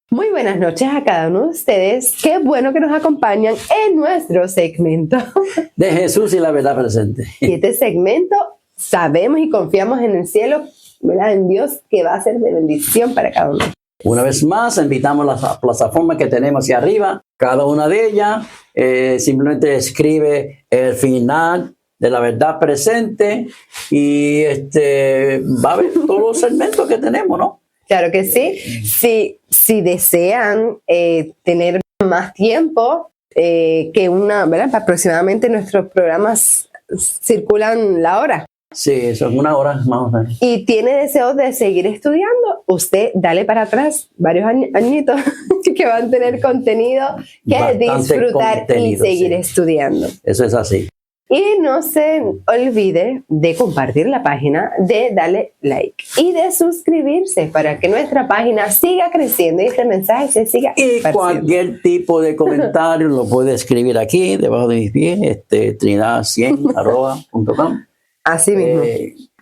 Muy buenas noches a cada uno de ustedes. Qué bueno que nos acompañan en nuestro segmento de Jesús y la verdad presente. Y este segmento sabemos y confiamos en el cielo, ¿verdad? En Dios, que va a ser de bendición para cada uno. Una vez más, invitamos a las plataformas que tenemos hacia arriba. Cada una de ellas simplemente escribe el final de la verdad presente y va a ver todos los segmentos que tenemos, ¿no? Claro que sí. Si desean tener más tiempo que ¿verdad? Aproximadamente nuestros programas circulan la hora. Sí, son una hora más o menos. Y tiene deseos de seguir estudiando, usted dale para atrás varios añitos que van a tener contenido que bastante disfrutar y seguir estudiando. Eso es así. Y no se olvide de compartir la página, de darle like y de suscribirse para que nuestra página siga creciendo y este mensaje se siga esparciendo. Cualquier tipo de comentario lo puede escribir aquí, debajo de mis pies, trinidad100@com. Así mismo.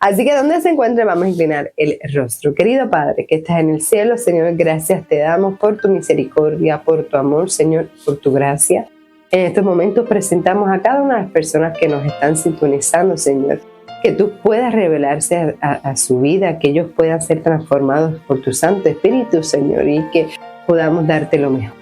Así que donde se encuentre vamos a inclinar el rostro. Querido Padre que estás en el cielo, Señor, gracias te damos por tu misericordia, por tu amor, Señor, por tu gracia. En estos momentos presentamos a cada una de las personas que nos están sintonizando, Señor, que tú puedas revelarse a su vida, que ellos puedan ser transformados por tu Santo Espíritu, Señor, y que podamos darte lo mejor.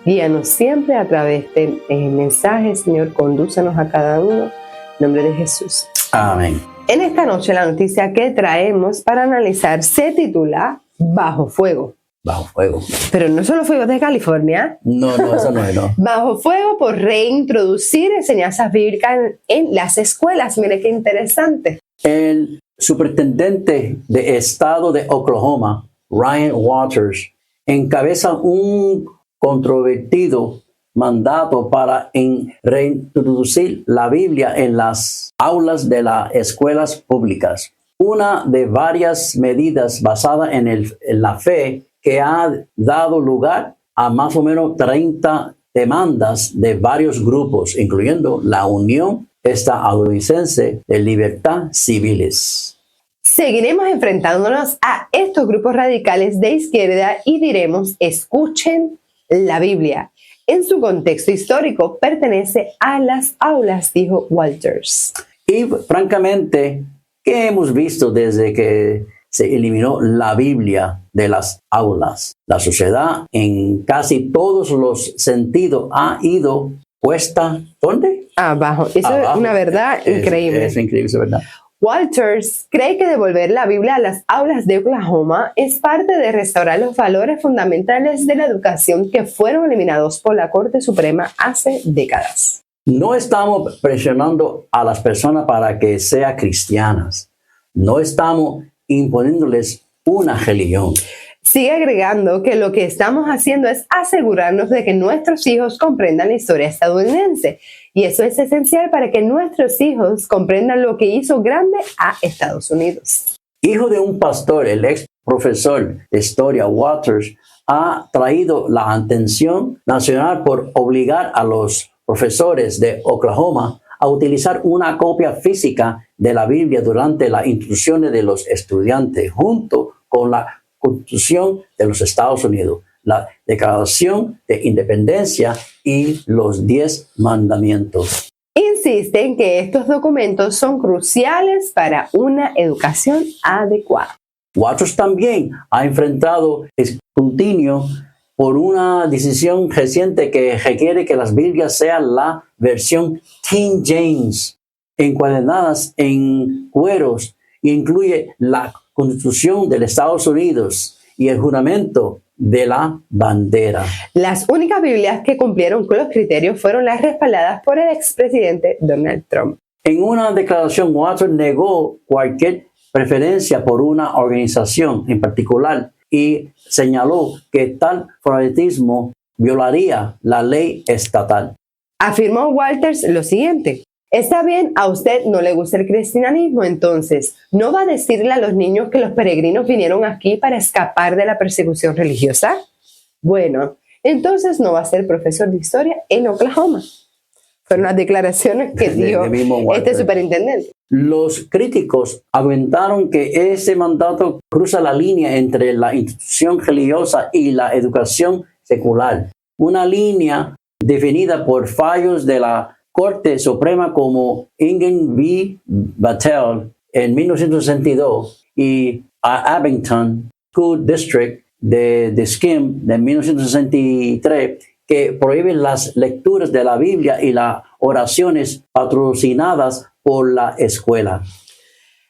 Guíanos siempre a través de mensajes, Señor, condúcenos a cada uno, en nombre de Jesús. Amén. En esta noche la noticia que traemos para analizar se titula Bajo Fuego. Bajo fuego. Pero no solo fuegos de California. No, eso no es, no. Bajo fuego por reintroducir enseñanzas bíblicas en las escuelas. Mire qué interesante. El superintendente de estado de Oklahoma, Ryan Waters, encabeza un controvertido mandato para reintroducir la Biblia en las aulas de las escuelas públicas. Una de varias medidas basadas en la fe que ha dado lugar a más o menos 30 demandas de varios grupos, incluyendo la Unión Estadounidense de Libertad Civiles. Seguiremos enfrentándonos a estos grupos radicales de izquierda y diremos, escuchen la Biblia. En su contexto histórico pertenece a las aulas, dijo Walters. Y francamente, ¿qué hemos visto desde que se eliminó la Biblia de las aulas? La sociedad en casi todos los sentidos ha ido puesta, ¿dónde? Abajo. Eso es una verdad increíble. Es increíble, es verdad. Walters cree que devolver la Biblia a las aulas de Oklahoma es parte de restaurar los valores fundamentales de la educación que fueron eliminados por la Corte Suprema hace décadas. No estamos presionando a las personas para que sean cristianas. No estamos imponiéndoles una religión. Sigue agregando que lo que estamos haciendo es asegurarnos de que nuestros hijos comprendan la historia estadounidense. Y eso es esencial para que nuestros hijos comprendan lo que hizo grande a Estados Unidos. Hijo de un pastor, el ex profesor de historia Waters ha traído la atención nacional por obligar a los profesores de Oklahoma a utilizar una copia física de la Biblia durante las instrucciones de los estudiantes, junto con la Constitución de los Estados Unidos, la Declaración de Independencia y los 10 mandamientos. Insisten que estos documentos son cruciales para una educación adecuada. Waters también ha enfrentado escrutinio por una decisión reciente que requiere que las Biblias sean la versión King James, encuadernadas en cueros, e incluye la Constitución de los Estados Unidos y el juramento de la bandera. Las únicas Biblias que cumplieron con los criterios fueron las respaldadas por el expresidente Donald Trump. En una declaración, Waters negó cualquier preferencia por una organización en particular y señaló que tal favoritismo violaría la ley estatal. Afirmó Walters lo siguiente: está bien, a usted no le gusta el cristianismo, entonces, ¿no va a decirle a los niños que los peregrinos vinieron aquí para escapar de la persecución religiosa? Bueno, entonces no va a ser profesor de historia en Oklahoma. Fueron las declaraciones que dio este superintendente. Los críticos argumentaron que ese mandato cruza la línea entre la institución religiosa y la educación secular, una línea definida por fallos de la Corte Suprema como Ingen v. Battelle en 1962 y Abington School District de Skim de 1963, que prohíben las lecturas de la Biblia y las oraciones patrocinadas por la escuela.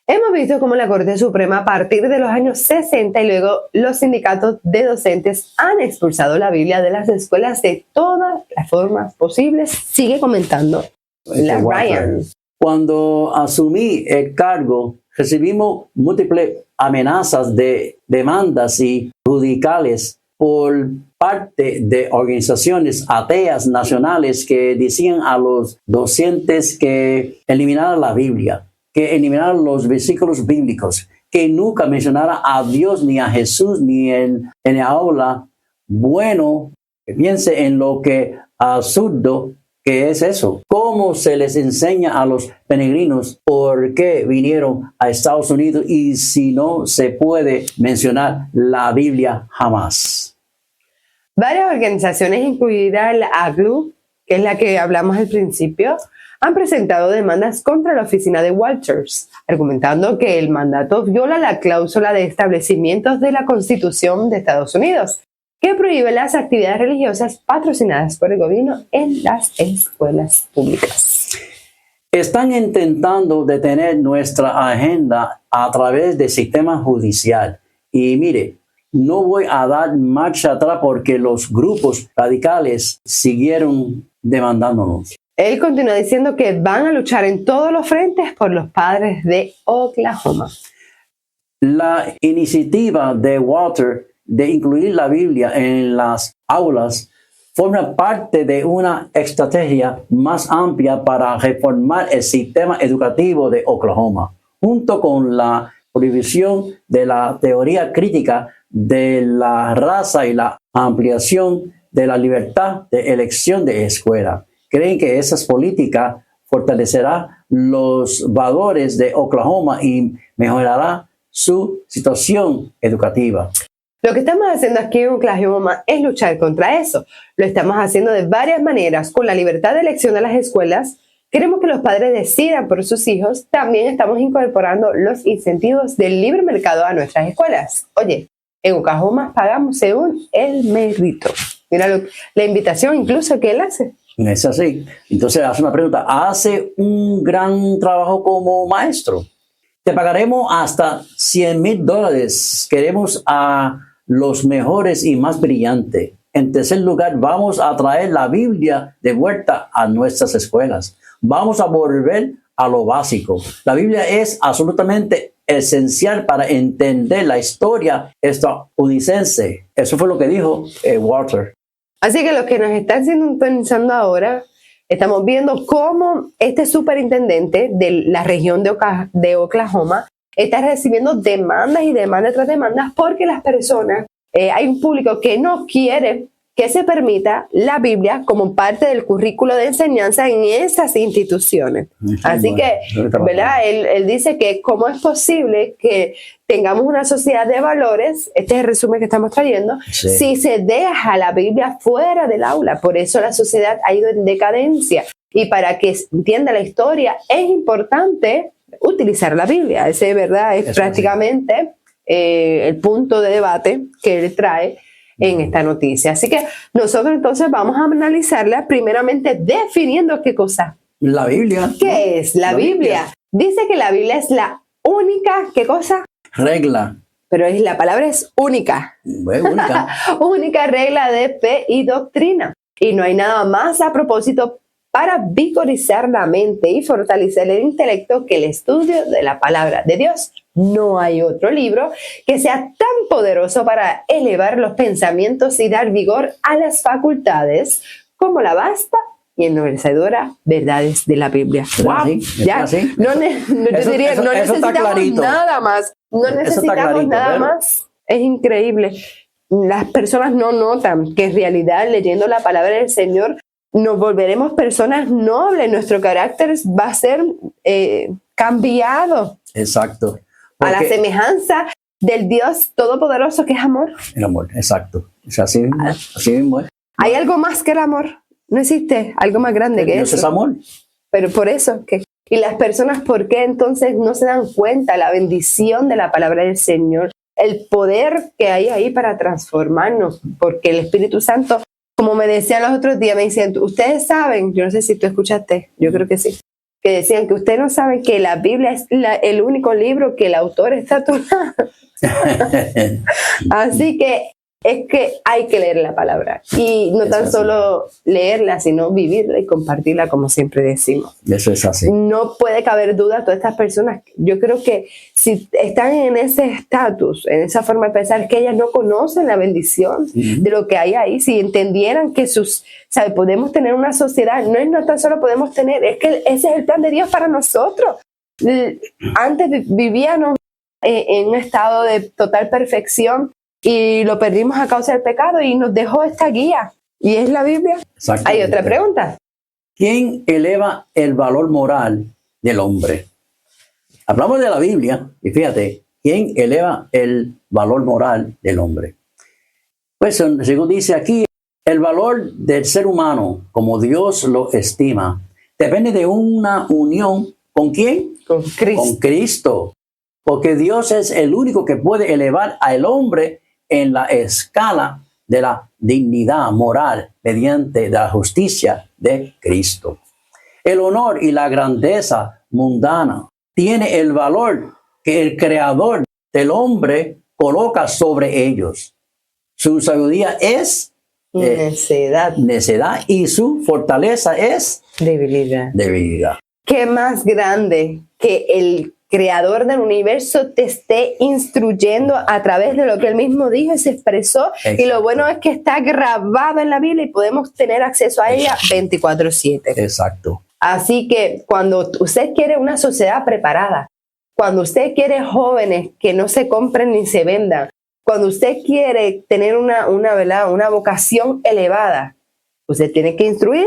Hemos visto cómo la Corte Suprema a partir de los años 60 y luego los sindicatos de docentes han expulsado la Biblia de las escuelas de todas las formas posibles. Sigue comentando la Ryan. Cuando asumí el cargo, recibimos múltiples amenazas de demandas y judiciales por parte de organizaciones ateas nacionales que decían a los docentes que eliminaran la Biblia, que eliminaran los versículos bíblicos, que nunca mencionara a Dios ni a Jesús ni en el aula. Bueno, que piense en lo que absurdo que es eso. ¿Cómo se les enseña a los peregrinos por qué vinieron a Estados Unidos y si no se puede mencionar la Biblia jamás? Varias organizaciones, incluida la AGLU, que es la que hablamos al principio, han presentado demandas contra la oficina de Walters, argumentando que el mandato viola la cláusula de establecimientos de la Constitución de Estados Unidos, que prohíbe las actividades religiosas patrocinadas por el gobierno en las escuelas públicas. Están intentando detener nuestra agenda a través del sistema judicial. Y mire, no voy a dar marcha atrás porque los grupos radicales siguieron demandándonos. Él continúa diciendo que van a luchar en todos los frentes por los padres de Oklahoma. La iniciativa de Walter de incluir la Biblia en las aulas forma parte de una estrategia más amplia para reformar el sistema educativo de Oklahoma, junto con la prohibición de la teoría crítica de la raza y la ampliación de la libertad de elección de escuela. Creen que esas políticas fortalecerá los valores de Oklahoma y mejorará su situación educativa. Lo que estamos haciendo aquí en Oklahoma es luchar contra eso. Lo estamos haciendo de varias maneras. Con la libertad de elección de las escuelas, queremos que los padres decidan por sus hijos. También estamos incorporando los incentivos del libre mercado a nuestras escuelas. Oye, en Oklahoma pagamos según el mérito. Mira la invitación incluso que él hace. Es así. Entonces hace una pregunta. Hace un gran trabajo como maestro. Te pagaremos hasta $100,000. Queremos a los mejores y más brillantes. En tercer lugar, vamos a traer la Biblia de vuelta a nuestras escuelas. Vamos a volver a lo básico. La Biblia es absolutamente esencial para entender la historia estadounidense. Eso fue lo que dijo Walter. Así que los que nos están sintonizando ahora, estamos viendo cómo este superintendente de la región de Oklahoma está recibiendo demandas y demandas tras demandas porque las personas, hay un público que no quiere que se permita la Biblia como parte del currículo de enseñanza en esas instituciones. Así que, ¿verdad? Él dice que cómo es posible que tengamos una sociedad de valores, este es el resumen que estamos trayendo, si se deja la Biblia fuera del aula. Por eso la sociedad ha ido en decadencia. Y para que entienda la historia, es importante utilizar la Biblia. Ese, ¿verdad? Es prácticamente el punto de debate que él trae en esta noticia. Así que nosotros entonces vamos a analizarla primeramente definiendo qué cosa. La Biblia. ¿Qué es la Biblia? Dice que la Biblia es la única, ¿qué cosa? Regla. Pero la palabra es única. Única. Única regla de fe y doctrina. Y no hay nada más a propósito para vigorizar la mente y fortalecer el intelecto que el estudio de la palabra de Dios. No hay otro libro que sea tan poderoso para elevar los pensamientos y dar vigor a las facultades como la vasta y enriquecedora verdades de la Biblia. ¡Wow! Ya, no necesitamos nada más. No necesitamos nada más. Es increíble. Las personas no notan que en realidad leyendo la palabra del Señor nos volveremos personas nobles. Nuestro carácter va a ser cambiado Exacto. a la Porque semejanza del Dios Todopoderoso que es amor. el amor, exacto. O sea, así mismo es. ¿Hay algo más que el amor? No existe algo más grande que Dios eso. es amor. Pero por eso, y las personas, ¿por qué entonces no se dan cuenta la bendición de la palabra del Señor? El poder que hay ahí para transformarnos, porque el Espíritu Santo, como me decían los otros días, me decían, ustedes saben, yo no sé si tú escuchaste, yo creo que sí, que decían que ustedes no saben que la Biblia es el único libro que el autor está tatuado. Así que es que hay que leer la palabra y no tan solo leerla, sino vivirla y compartirla, como siempre decimos. Eso es así. No puede caber duda a todas estas personas. Yo creo que si están en ese estatus, en esa forma de pensar, que ellas no conocen la bendición de lo que hay ahí. Si entendieran que podemos tener una sociedad, no tan solo podemos tener, es que ese es el plan de Dios para nosotros. Antes vivíamos en un estado de total perfección y lo perdimos a causa del pecado y nos dejó esta guía, y es la Biblia. Hay otra pregunta. ¿Quién eleva el valor moral del hombre? Hablamos de la Biblia y fíjate, ¿quién eleva el valor moral del hombre? Pues según dice aquí, el valor del ser humano, como Dios lo estima, depende de una unión ¿con quién? Con Cristo. Con Cristo. Porque Dios es el único que puede elevar al hombre en la escala de la dignidad moral mediante la justicia de Cristo. El honor y la grandeza mundana tiene el valor que el creador del hombre coloca sobre ellos. Su sabiduría es necedad y su fortaleza es debilidad. ¿Qué más grande que el creador del universo te esté instruyendo a través de lo que él mismo dijo y se expresó? Exacto. Y lo bueno es que está grabado en la Biblia y podemos tener acceso a ella 24/7. Exacto. Así que cuando usted quiere una sociedad preparada, cuando usted quiere jóvenes que no se compren ni se vendan, cuando usted quiere tener una vocación elevada, usted tiene que instruir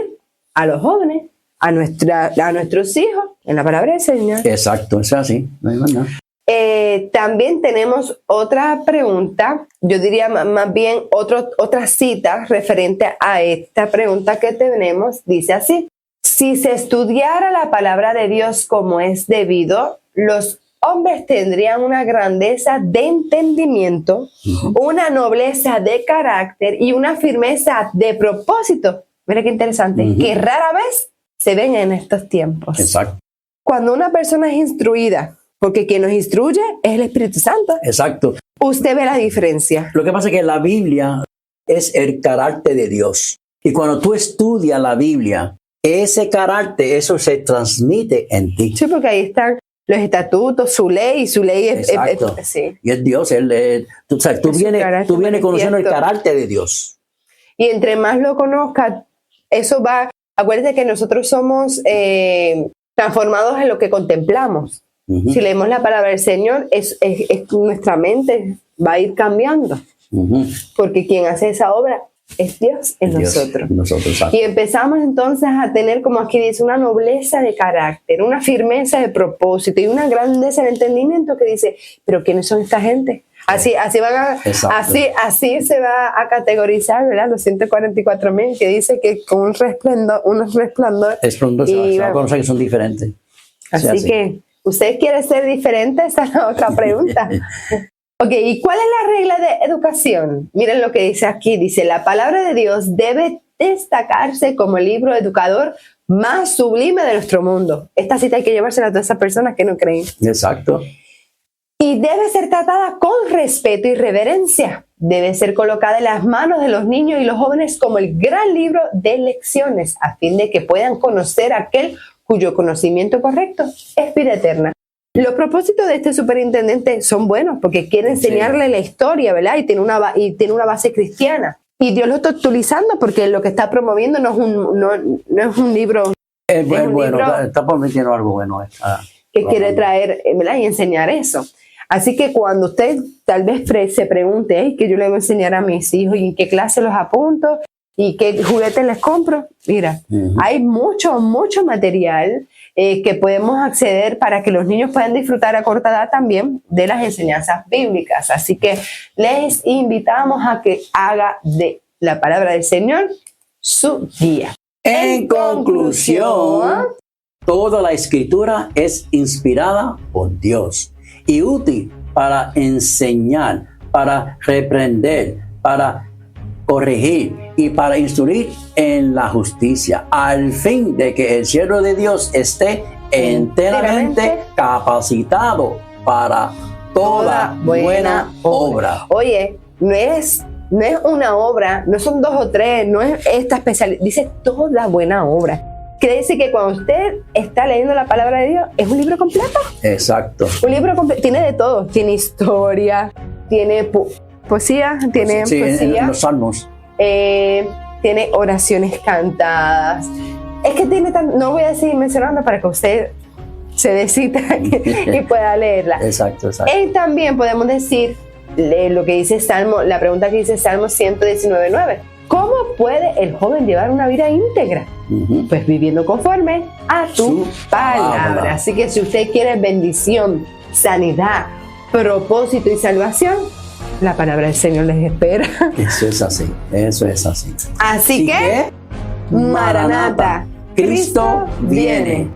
a los jóvenes, a nuestros hijos en la palabra del Señor. Exacto, es así. No hay más nada. También tenemos otra pregunta, yo diría más bien otra cita referente a esta pregunta que tenemos. Dice así: si se estudiara la palabra de Dios como es debido, los hombres tendrían una grandeza de entendimiento, una nobleza de carácter y una firmeza de propósito. Mira qué interesante, que rara vez se ven en estos tiempos. Exacto. Cuando una persona es instruida, porque quien nos instruye es el Espíritu Santo. Exacto. Usted ve la diferencia. Lo que pasa es que la Biblia es el carácter de Dios. Y cuando tú estudias la Biblia, ese carácter, eso se transmite en ti. Sí, porque ahí están los estatutos, su ley es sí. Y es Dios. Tú vienes conociendo el carácter de Dios. Y entre más lo conozcas, eso va. Acuérdate que nosotros somos transformados en lo que contemplamos. Si leemos la palabra del Señor, nuestra mente va a ir cambiando. Porque quien hace esa obra es Dios en nosotros. Y empezamos entonces a tener, como aquí dice, una nobleza de carácter, una firmeza de propósito y una grandeza de entendimiento que dice, ¿pero quiénes son esta gente? Así se va a categorizar, ¿verdad? Los 144,000 que dice que con un resplandor se va a conocer que son diferentes. Así que, ¿usted quiere ser diferente? Esa es la otra pregunta. Ok, ¿y cuál es la regla de educación? Miren lo que dice aquí. Dice, la palabra de Dios debe destacarse como el libro educador más sublime de nuestro mundo. Esta cita hay que llevársela a todas esas personas que no creen. Exacto. Y debe ser tratada con respeto y reverencia. Debe ser colocada en las manos de los niños y los jóvenes como el gran libro de lecciones, a fin de que puedan conocer a aquel cuyo conocimiento correcto es vida eterna. Los propósitos de este superintendente son buenos porque quiere enseñarle la historia, ¿verdad? Y tiene una base cristiana. Y Dios lo está utilizando porque lo que está promoviendo no es un libro. Es bueno, está prometiendo algo bueno. Que quiere traer, ¿verdad? Y enseñar eso. Así que cuando usted tal vez se pregunte, ¿qué yo le voy a enseñar a mis hijos? ¿Y en qué clase los apunto? ¿Y qué juguetes les compro? Mira, hay mucho material que podemos acceder para que los niños puedan disfrutar a corta edad también de las enseñanzas bíblicas. Así que les invitamos a que haga de la palabra del Señor su guía. En conclusión, toda la escritura es inspirada por Dios y útil para enseñar, para reprender, para corregir y para instruir en la justicia, al fin de que el siervo de Dios esté enteramente capacitado para toda buena obra. Oye, no es una obra, no son 2 o 3, no es esta especial, dice toda buena obra. Quiere decir que cuando usted está leyendo la palabra de Dios, es un libro completo. Exacto. Un libro completo, tiene de todo, tiene historia, tiene poesía, tiene poesía. En los salmos. Tiene oraciones cantadas. Es que tiene no voy a seguir mencionando para que usted se dé cita y pueda leerla. Exacto. También podemos decir lo que dice Salmo, la pregunta que dice Salmo 119:9. ¿Cómo puede el joven llevar una vida íntegra? Pues viviendo conforme a tu palabra. Así que si usted quiere bendición, sanidad, propósito y salvación, la palabra del Señor les espera. Eso es así. Así que, Maranata, Cristo viene.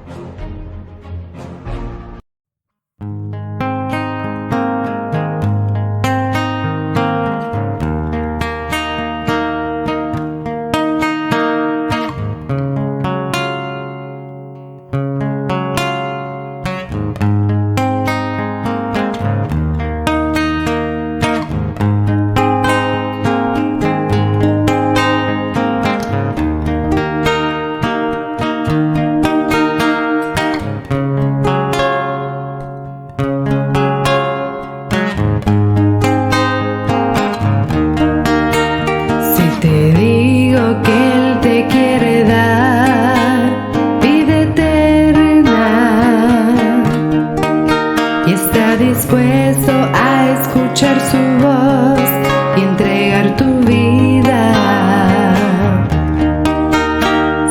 Dispuesto a escuchar su voz y entregar tu vida.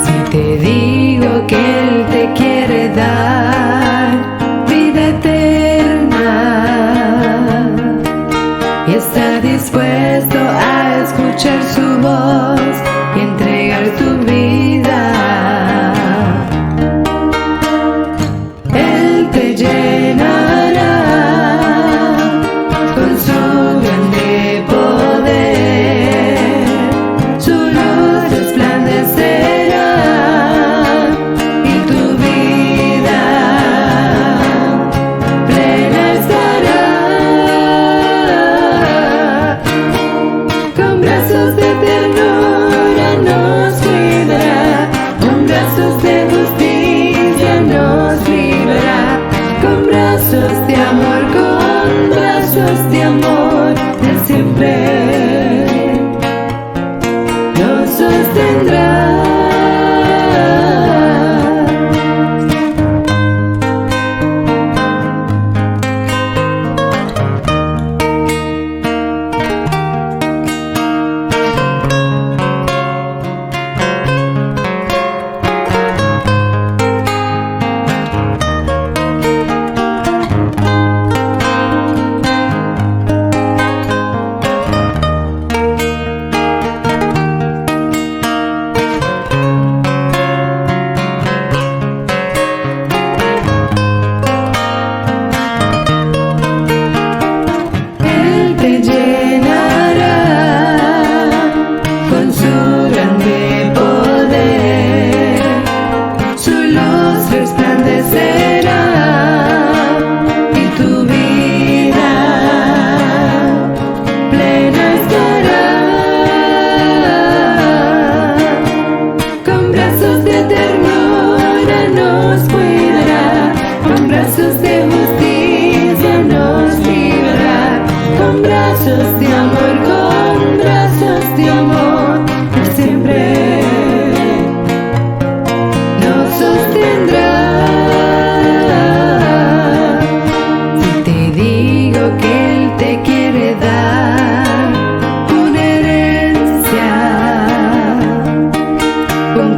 Si te digo que Él te quiere dar vida eterna y está dispuesto a escuchar su voz y entregar tu vida, Él te llena de amor de siempre nos sostendrá.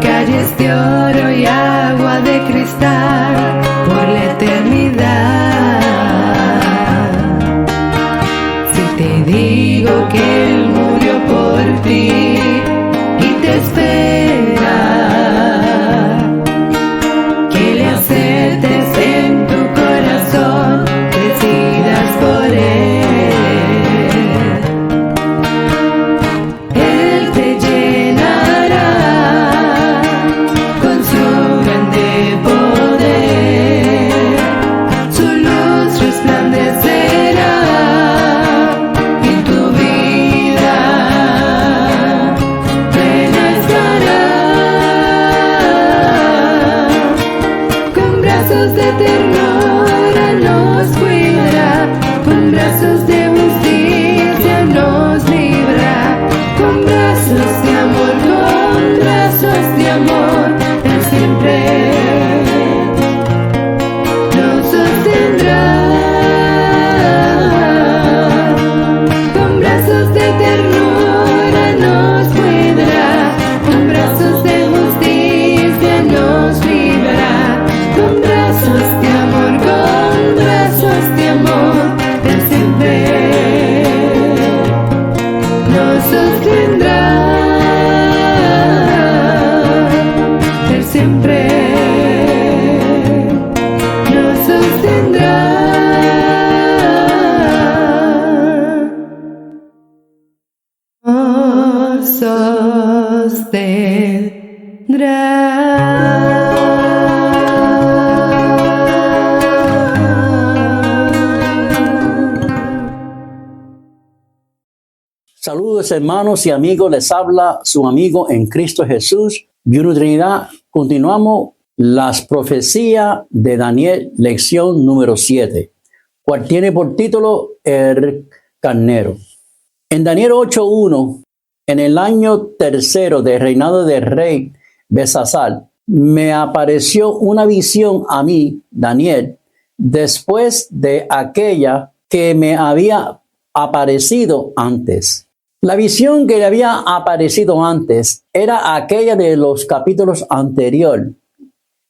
Calles de oro y agua de cristal. florecerá en tu vida, plena estará, con brazos de ternura nos cuidará, con brazos de justicia nos librará, con brazos de amor, Él siempre nos sostendrá, con brazos de ternura nos cuidará, con brazos de justicia nos librará, con brazos de amor, Él siempre nos sostendrá. Siempre nos sostendrá. Nos Saludos hermanos y amigos, les habla su amigo en Cristo Jesús, Bruno Trinidad. Continuamos las profecías de Daniel, lección número 7, cual tiene por título El Carnero. En Daniel 8:1, en el año tercero del reinado del rey Belsasar, me apareció una visión a mí, Daniel, después de aquella que me había aparecido antes. La visión que le había aparecido antes era aquella de los capítulos anteriores,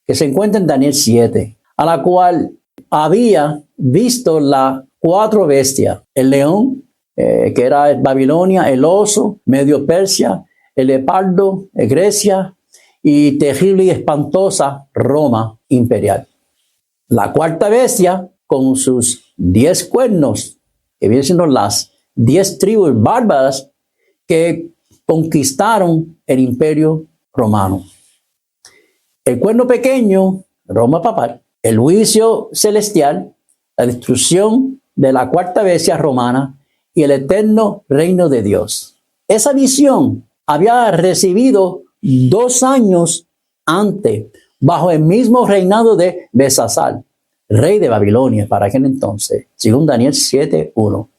que se encuentra en Daniel 7, a la cual había visto las 4 bestias: el león, que era Babilonia, el oso, Medio Persia, el leopardo, Grecia, y terrible y espantosa Roma imperial. La 4ª bestia, con sus 10 cuernos, que vienen siendo las 10 tribus bárbaras que conquistaron el imperio romano. El cuerno pequeño, Roma papal, el juicio celestial, la destrucción de la 4ª bestia romana y el eterno reino de Dios. Esa visión había recibido 2 años antes, bajo el mismo reinado de Belsasar, rey de Babilonia para aquel entonces, según Daniel 7:1.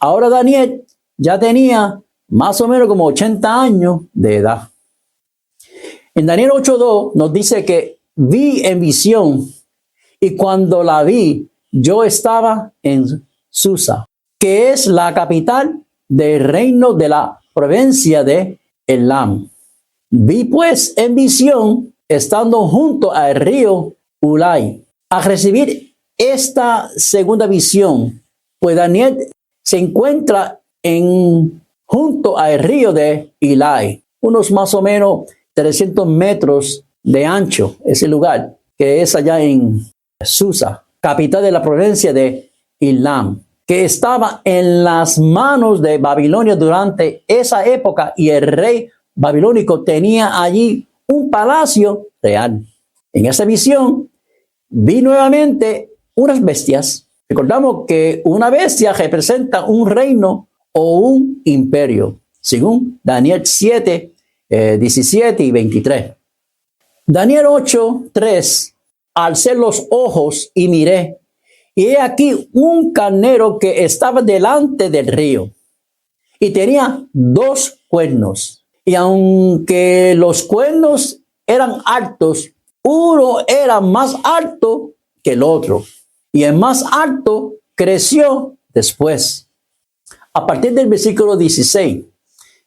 Ahora Daniel ya tenía más o menos como 80 años de edad. En Daniel 8:2 nos dice que vi en visión, y cuando la vi, yo estaba en Susa, que es la capital del reino de la provincia de Elam. Vi pues en visión, estando junto al río Ulai. Al recibir esta segunda visión, pues Daniel se encuentra junto al río de Ulai, unos más o menos 300 metros de ancho, ese lugar, que es allá en Susa, capital de la provincia de Elam, que estaba en las manos de Babilonia durante esa época, y el rey babilónico tenía allí un palacio real. En esa visión vi nuevamente unas bestias. Recordamos que una bestia representa un reino o un imperio, según Daniel 7, 17 y 23. Daniel 8:3, alcé los ojos y miré, y he aquí un carnero que estaba delante del río, y tenía 2 cuernos. Y aunque los cuernos eran altos, uno era más alto que el otro, y el más alto creció después. A partir del versículo 16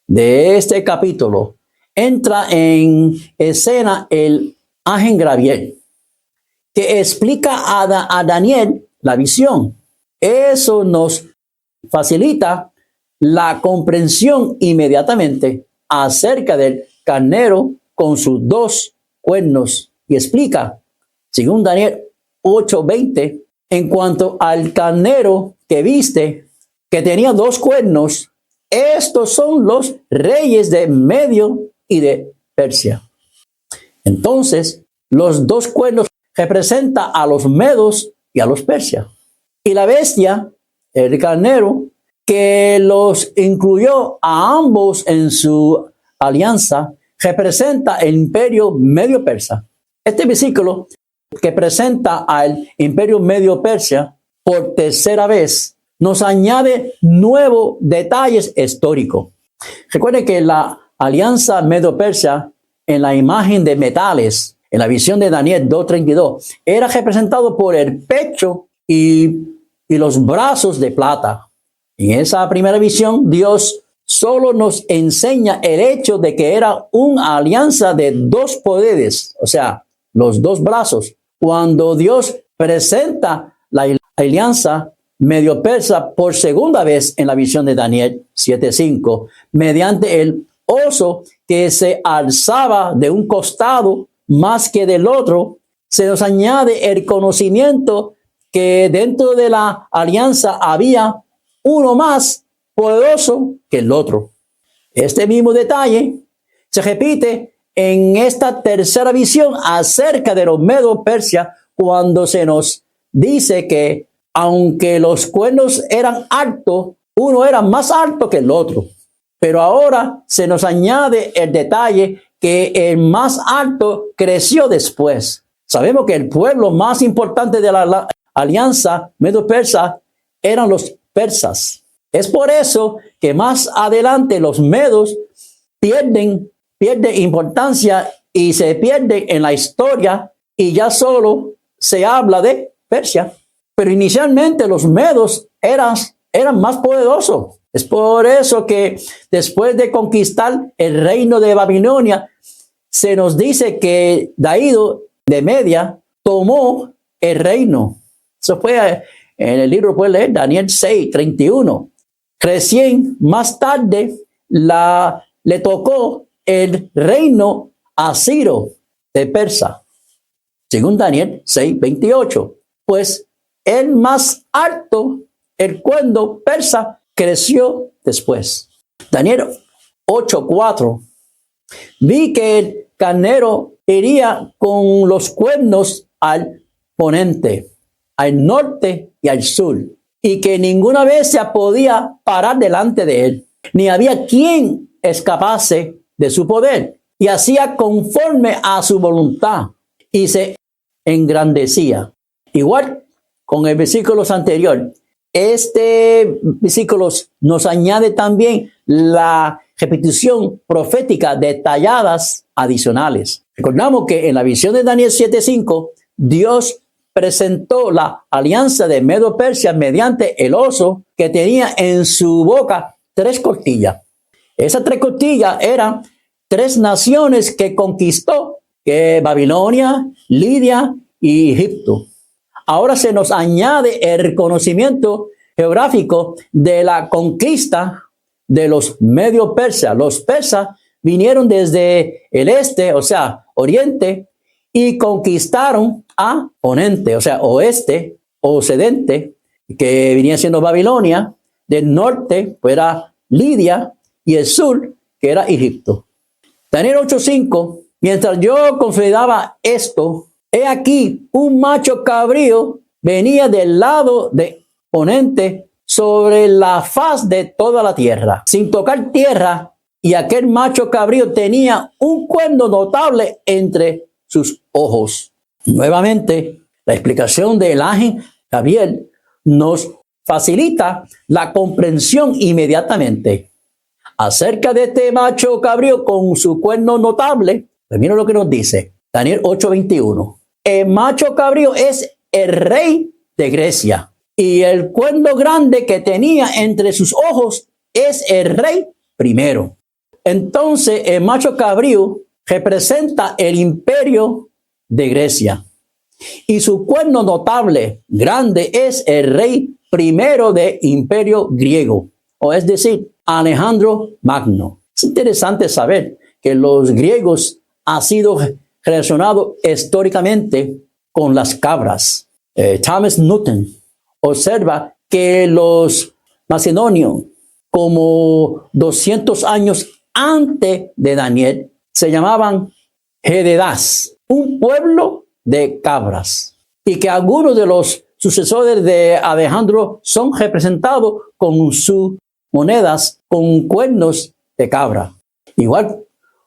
de este capítulo, entra en escena el ángel Gabriel, que explica a Daniel la visión. Eso nos facilita la comprensión inmediatamente acerca del carnero con sus 2 cuernos, y explica, según Daniel 8:20, en cuanto al carnero que viste, que tenía 2 cuernos, estos son los reyes de Medio y de Persia. Entonces, los 2 cuernos representan a los medos y a los persias. Y la bestia, el carnero, que los incluyó a ambos en su alianza, representa el imperio medio persa. Este versículo que presenta al imperio medio persa por tercera vez nos añade nuevos detalles históricos. Recuerden que la alianza medio persa en la imagen de metales, en la visión de Daniel 2:32, era representado por el pecho y los brazos de plata. En esa primera visión, Dios solo nos enseña el hecho de que era una alianza de dos poderes, o sea, los dos brazos. Cuando Dios presenta la alianza medio persa por segunda vez en la visión de Daniel 7:5, mediante el oso que se alzaba de un costado más que del otro, se nos añade el conocimiento que dentro de la alianza había uno más poderoso que el otro. Este mismo detalle se repite en esta tercera visión acerca de los medos persia, cuando se nos dice que aunque los cuernos eran altos, uno era más alto que el otro. Pero ahora se nos añade el detalle que el más alto creció después. Sabemos que el pueblo más importante de la alianza medo-persa eran los persas. Es por eso que más adelante los medos pierden importancia y se pierden en la historia y ya solo se habla de Persia. Pero inicialmente los medos eran más poderosos. Es por eso que después de conquistar el reino de Babilonia, se nos dice que Darío de Media tomó el reino. Eso fue en el libro, puede leer Daniel 6:31. Recién más tarde le tocó el reino a Ciro de Persa, según Daniel 6:28. Pues el más alto, el cuerno persa, creció después. Daniel 8:4. Vi que el carnero iría con los cuernos al poniente, al norte y al sur, y que ninguna bestia podía parar delante de él, ni había quien escapase de su poder, y hacía conforme a su voluntad, y se engrandecía. Igual con el versículo anterior, este versículo nos añade también la repetición profética detalladas adicionales. Recordamos que en la visión de Daniel 7:5, Dios presentó la alianza de Medo-Persia mediante el oso que tenía en su boca 3 costillas. Esas 3 costillas eran 3 naciones que conquistó, que Babilonia, Lidia y Egipto. Ahora se nos añade el reconocimiento geográfico de la conquista de los medio persas. Los persas vinieron desde el este, o sea, oriente, y conquistaron a Ponente, o sea, oeste, occidente, que venía siendo Babilonia. Del norte, pues era Lidia, y el sur, que era Egipto. Daniel 8:5, mientras yo consideraba esto, he aquí un macho cabrío venía del lado de Ponente sobre la faz de toda la tierra, sin tocar tierra, y aquel macho cabrío tenía un cuerno notable entre sus ojos. Nuevamente, la explicación del ángel Gabriel nos facilita la comprensión inmediatamente. Acerca de este macho cabrío con su cuerno notable, pues mira lo que nos dice Daniel 8:21. El macho cabrío es el rey de Grecia, y el cuerno grande que tenía entre sus ojos es el rey primero. Entonces el macho cabrío representa el imperio de Grecia, y su cuerno notable grande es el rey primero del imperio griego, o es decir, Alejandro Magno. Es interesante saber que los griegos han sido relacionados históricamente con las cabras. Thomas Newton observa que los macedonios, como 200 años antes de Daniel, se llamaban Gededas, un pueblo de cabras, y que algunos de los sucesores de Alejandro son representados con sus monedas con cuernos de cabra. Igual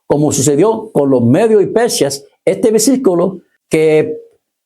como sucedió con los medios y persias, este versículo que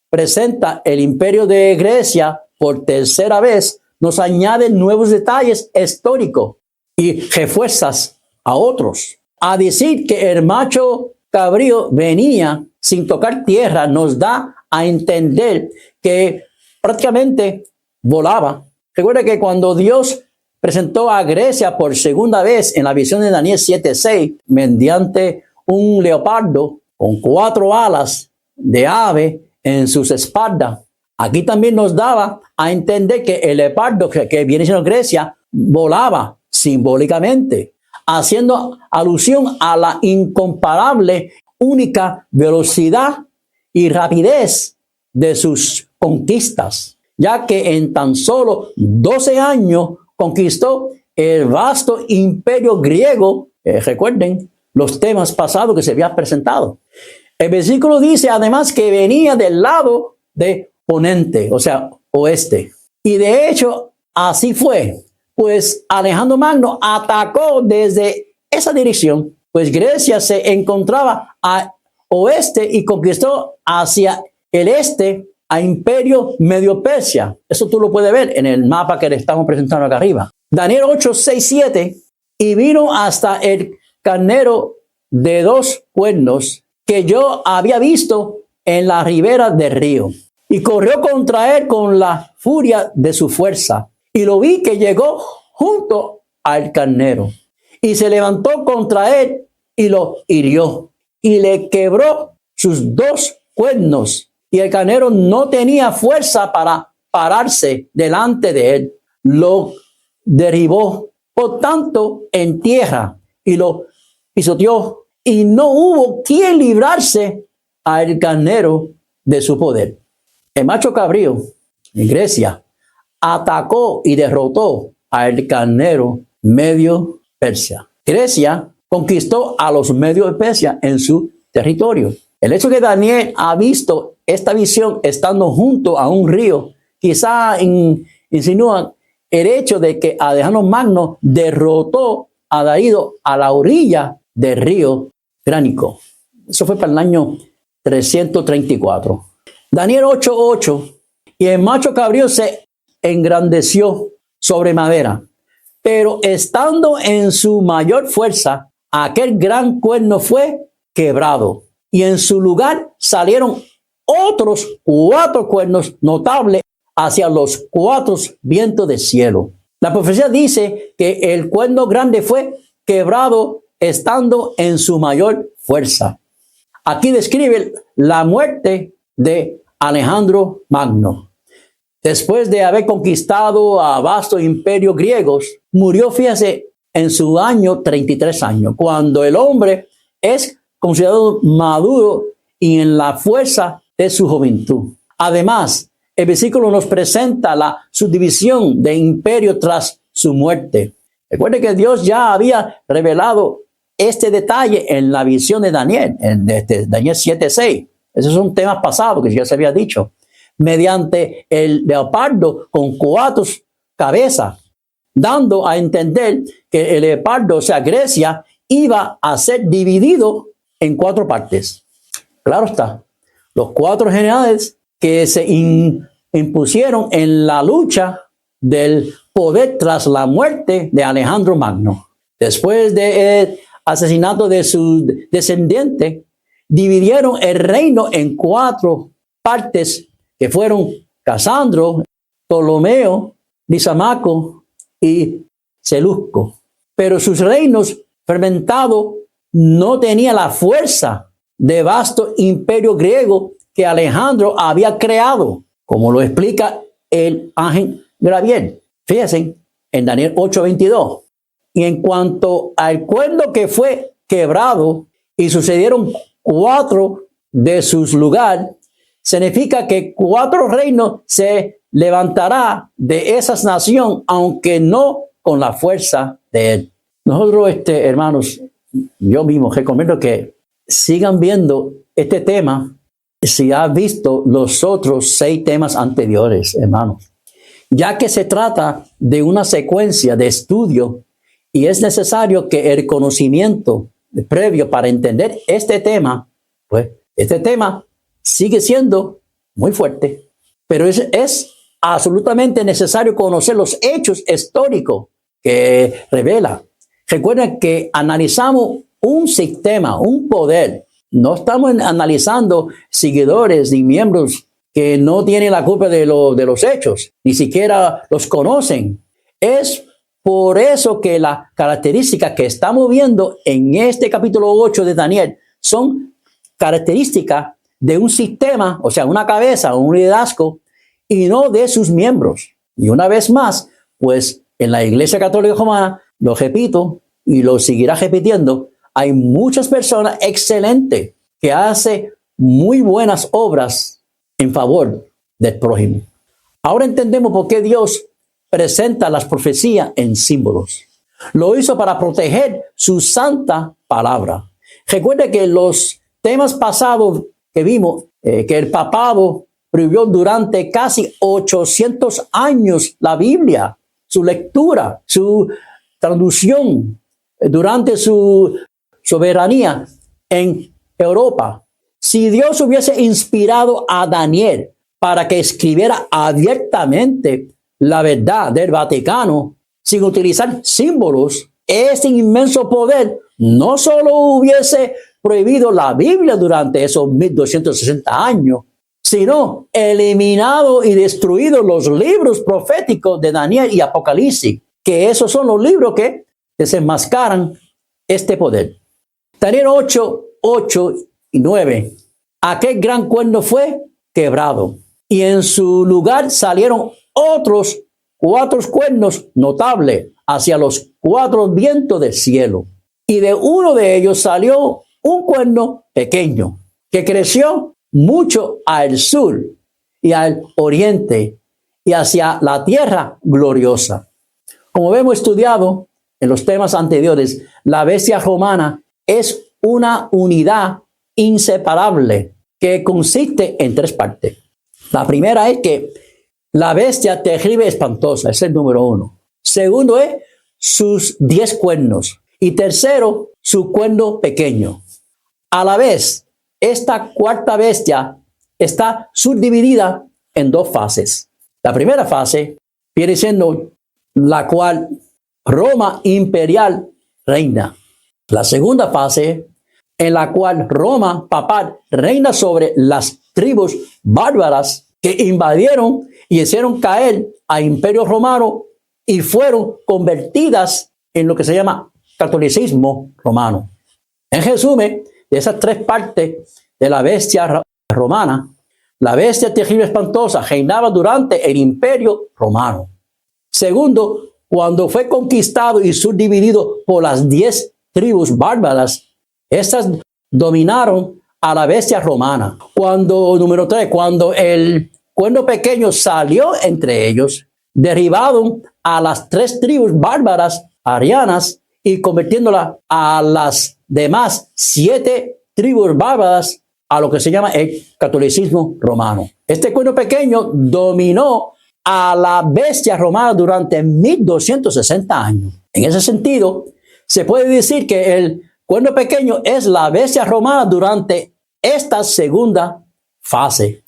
presenta el imperio de Grecia por tercera vez nos añade nuevos detalles históricos y refuerzas a otros. A decir que el macho cabrío venía sin tocar tierra nos da a entender que prácticamente volaba. Recuerda que cuando Dios presentó a Grecia por segunda vez en la visión de Daniel 7:6 mediante un leopardo con 4 alas de ave en sus espaldas. Aquí también nos daba a entender que el leopardo que viene siendo Grecia volaba simbólicamente, haciendo alusión a la incomparable, única velocidad y rapidez de sus conquistas, ya que en tan solo 12 años conquistó el vasto imperio griego. Recuerden los temas pasados que se habían presentado. El versículo dice además que venía del lado de ponente, o sea, oeste. Y de hecho, así fue, pues Alejandro Magno atacó desde esa dirección, pues Grecia se encontraba al oeste y conquistó hacia el este a Imperio Medio Persia. Eso tú lo puedes ver en el mapa que le estamos presentando acá arriba. Daniel 8:6-7, y vino hasta el carnero de 2 cuernos que yo había visto en la ribera del río, y corrió contra él con la furia de su fuerza, y lo vi que llegó junto al carnero, y se levantó contra él y lo hirió, y le quebró sus 2 cuernos, y el carnero no tenía fuerza para pararse delante de él. Lo derribó, por tanto, en tierra, y lo pisoteó, y no hubo quien librarse al carnero de su poder. El macho cabrío en Grecia atacó y derrotó al carnero medio Persia. Grecia conquistó a los medios de Persia en su territorio. El hecho que Daniel ha visto esta visión estando junto a un río, quizá insinúa el hecho de que Alejandro Magno derrotó a Darío a la orilla del río Gránico. Eso fue para el año 334. Daniel 8:8, y el macho cabrío se engrandeció sobre madera, pero estando en su mayor fuerza, aquel gran cuerno fue quebrado, y en su lugar salieron otros 4 cuernos notables hacia los 4 vientos del cielo. La profecía dice que el cuerno grande fue quebrado estando en su mayor fuerza. Aquí describe la muerte de Alejandro Magno. Después de haber conquistado a vastos imperios griegos, murió, fíjese, en su año 33 años, cuando el hombre es considerado maduro y en la fuerza de su juventud. Además, el versículo nos presenta la subdivisión de imperio tras su muerte. Recuerde que Dios ya había revelado este detalle en la visión de Daniel, en Daniel 7:6. Esos son temas pasados que ya se había dicho. Mediante el leopardo con 4 cabezas, dando a entender que el leopardo, o sea, Grecia, iba a ser dividido en 4 partes. Claro está, los 4 generales que se impusieron en la lucha del poder tras la muerte de Alejandro Magno. Después del asesinato de su descendiente, dividieron el reino en 4 partes que fueron Casandro, Ptolomeo, Lisamaco y Seleuco. Pero sus reinos fermentados no tenían la fuerza de vasto imperio griego que Alejandro había creado, como lo explica el ángel Gabriel. Fíjense en Daniel 8:22. Y en cuanto al cuerno que fue quebrado y sucedieron 4 de sus lugares, significa que 4 reinos se levantará de esa nación, aunque no con la fuerza de él. Nosotros, hermanos, yo mismo recomiendo que sigan viendo este tema si has visto los otros 6 temas anteriores, hermanos, ya que se trata de una secuencia de estudio y es necesario que el conocimiento previo para entender este tema, pues este tema sigue siendo muy fuerte, pero es absolutamente necesario conocer los hechos históricos que revela. Recuerden que analizamos un sistema, un poder. No estamos analizando seguidores ni miembros que no tienen la culpa de los hechos, ni siquiera los conocen. Es por eso que las características que estamos viendo en este capítulo 8 de Daniel son características de un sistema, o sea, una cabeza, un liderazgo, y no de sus miembros. Y una vez más, pues en la Iglesia Católica Romana, lo repito y lo seguirá repitiendo, hay muchas personas excelentes que hacen muy buenas obras en favor del prójimo. Ahora entendemos por qué Dios presenta las profecías en símbolos. Lo hizo para proteger su santa palabra. Recuerde que los temas pasados que vimos, que el papado prohibió durante casi 800 años la Biblia, su lectura, su traducción, durante su soberanía en Europa. Si Dios hubiese inspirado a Daniel para que escribiera abiertamente la verdad del Vaticano sin utilizar símbolos, ese inmenso poder no solo hubiese prohibido la Biblia durante esos 1260 años, sino eliminado y destruido los libros proféticos de Daniel y Apocalipsis, que esos son los libros que desenmascaran este poder. Daniel 8 y 9. Aquel gran cuerno fue quebrado y en su lugar salieron otros 4 cuernos notables hacia los 4 vientos del cielo. Y de uno de ellos salió un cuerno pequeño que creció mucho al sur y al oriente y hacia la tierra gloriosa. Como hemos estudiado en los temas anteriores, la bestia romana es una unidad inseparable que consiste en 3 partes. La primera es que la bestia terrible espantosa, es el número 1. Segundo es sus 10 cuernos. Y tercero, su cuerno pequeño. A la vez, esta cuarta bestia está subdividida en 2 fases. La primera fase viene siendo la cual Roma imperial reina. La segunda fase en la cual Roma papal reina sobre las tribus bárbaras que invadieron y hicieron caer al imperio romano y fueron convertidas en lo que se llama catolicismo romano. En resumen, de esas 3 partes de la bestia romana, la bestia terrible espantosa reinaba durante el imperio romano. Segundo, cuando fue conquistado y subdividido por las 10 tribus bárbaras, estas dominaron a la bestia romana. Número 3, cuando el cuerno pequeño salió entre ellos, derribaron a las 3 tribus bárbaras arianas y convirtiéndola a las demás 7 tribus bárbaras a lo que se llama el catolicismo romano. Este cuerno pequeño dominó a la bestia romana durante 1260 años. En ese sentido, se puede decir que el cuerno pequeño es la bestia romana durante esta segunda fase.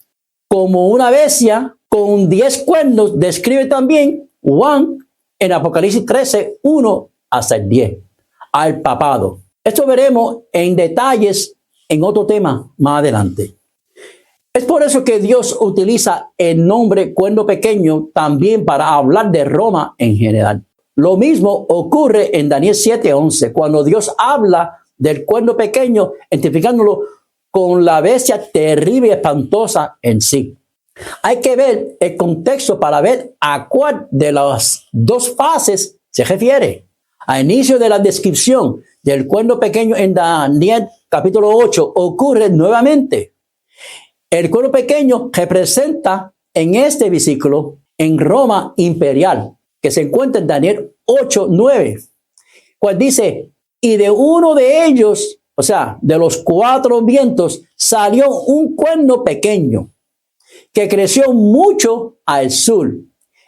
Como una bestia con 10 cuernos, describe también Juan en Apocalipsis 13, 1 hasta el 10, al papado. Esto veremos en detalles en otro tema más adelante. Es por eso que Dios utiliza el nombre cuerno pequeño también para hablar de Roma en general. Lo mismo ocurre en Daniel 7:11, cuando Dios habla del cuerno pequeño, identificándolo con la bestia terrible y espantosa en sí. Hay que ver el contexto para ver a cuál de las 2 fases se refiere. Al inicio de la descripción del cuerno pequeño en Daniel capítulo 8 ocurre nuevamente. El cuerno pequeño representa en este versículo en Roma imperial, que se encuentra en Daniel 8:9, cual dice, y de uno de ellos o sea, de los 4 vientos, salió un cuerno pequeño que creció mucho al sur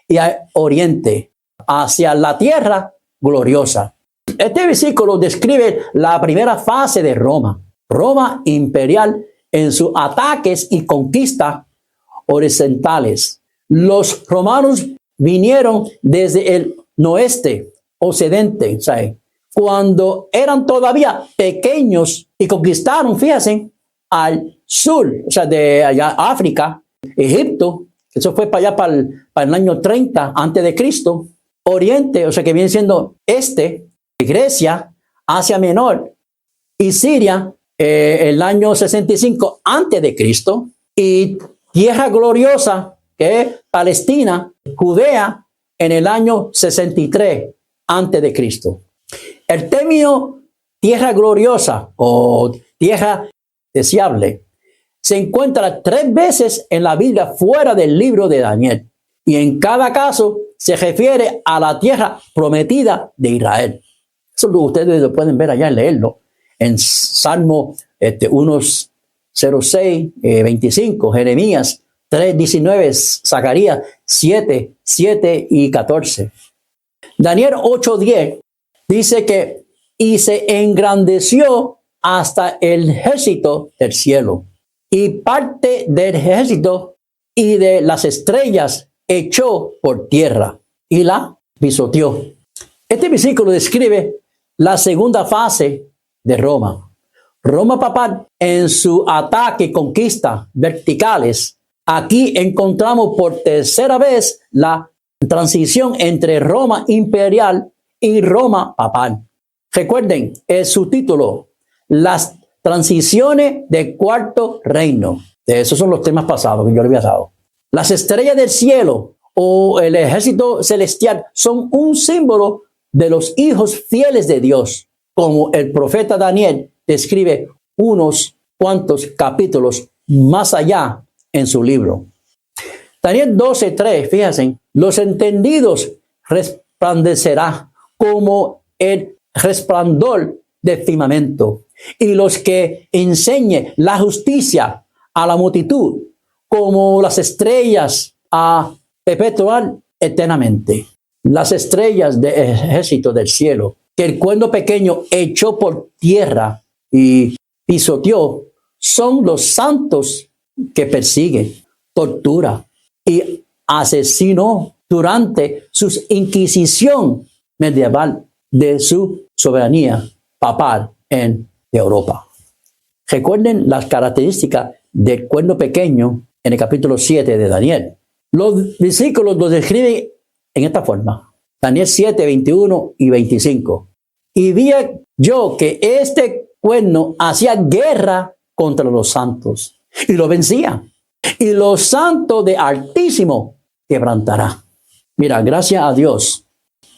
y al oriente, hacia la tierra gloriosa. Este versículo describe la primera fase de Roma, Roma imperial, en sus ataques y conquistas horizontales. Los romanos vinieron desde el oeste, occidente, ¿sabe? Cuando eran todavía pequeños y conquistaron, fíjense, al sur, o sea, de allá África, Egipto, eso fue para allá para el año 30 antes de Cristo, Oriente, o sea, que viene siendo Grecia, Asia Menor y Siria, el año 65 antes de Cristo, y tierra gloriosa, que es Palestina, Judea, en el año 63 antes de Cristo. El término tierra gloriosa o tierra deseable se encuentra 3 veces en la Biblia fuera del libro de Daniel, y en cada caso se refiere a la tierra prometida de Israel. Eso ustedes lo pueden ver allá y leerlo en Salmo 106, 25, Jeremías 3, 19, Zacarías 7, 7 y 14. Daniel 8, 10 dice que y se engrandeció hasta el ejército del cielo, y parte del ejército y de las estrellas echó por tierra y la pisoteó. Este versículo describe la segunda fase de Roma. Roma papal en su ataque y conquista verticales. Aquí encontramos por tercera vez la transición entre Roma imperial y Roma papal. Recuerden, es su título, las transiciones del cuarto reino. Esos son los temas pasados que yo le había dado. Las estrellas del cielo o el ejército celestial son un símbolo de los hijos fieles de Dios, como el profeta Daniel describe unos cuantos capítulos más allá en su libro. Daniel 12:3, fíjense, los entendidos resplandecerá como el resplandor del firmamento, y los que enseñe la justicia a la multitud, como las estrellas a perpetuar eternamente. Las estrellas del ejército del cielo, que el cuerno pequeño echó por tierra y pisoteó, son los santos que persigue, tortura y asesinó durante su inquisición medieval de su soberanía papal en Europa. Recuerden las características del cuerno pequeño en el capítulo 7 de Daniel. Los versículos los describen en esta forma. Daniel 7, 21 y 25. Y vi yo que este cuerno hacía guerra contra los santos y lo vencía. Y los santos de Altísimo quebrantará. Mira, gracias a Dios,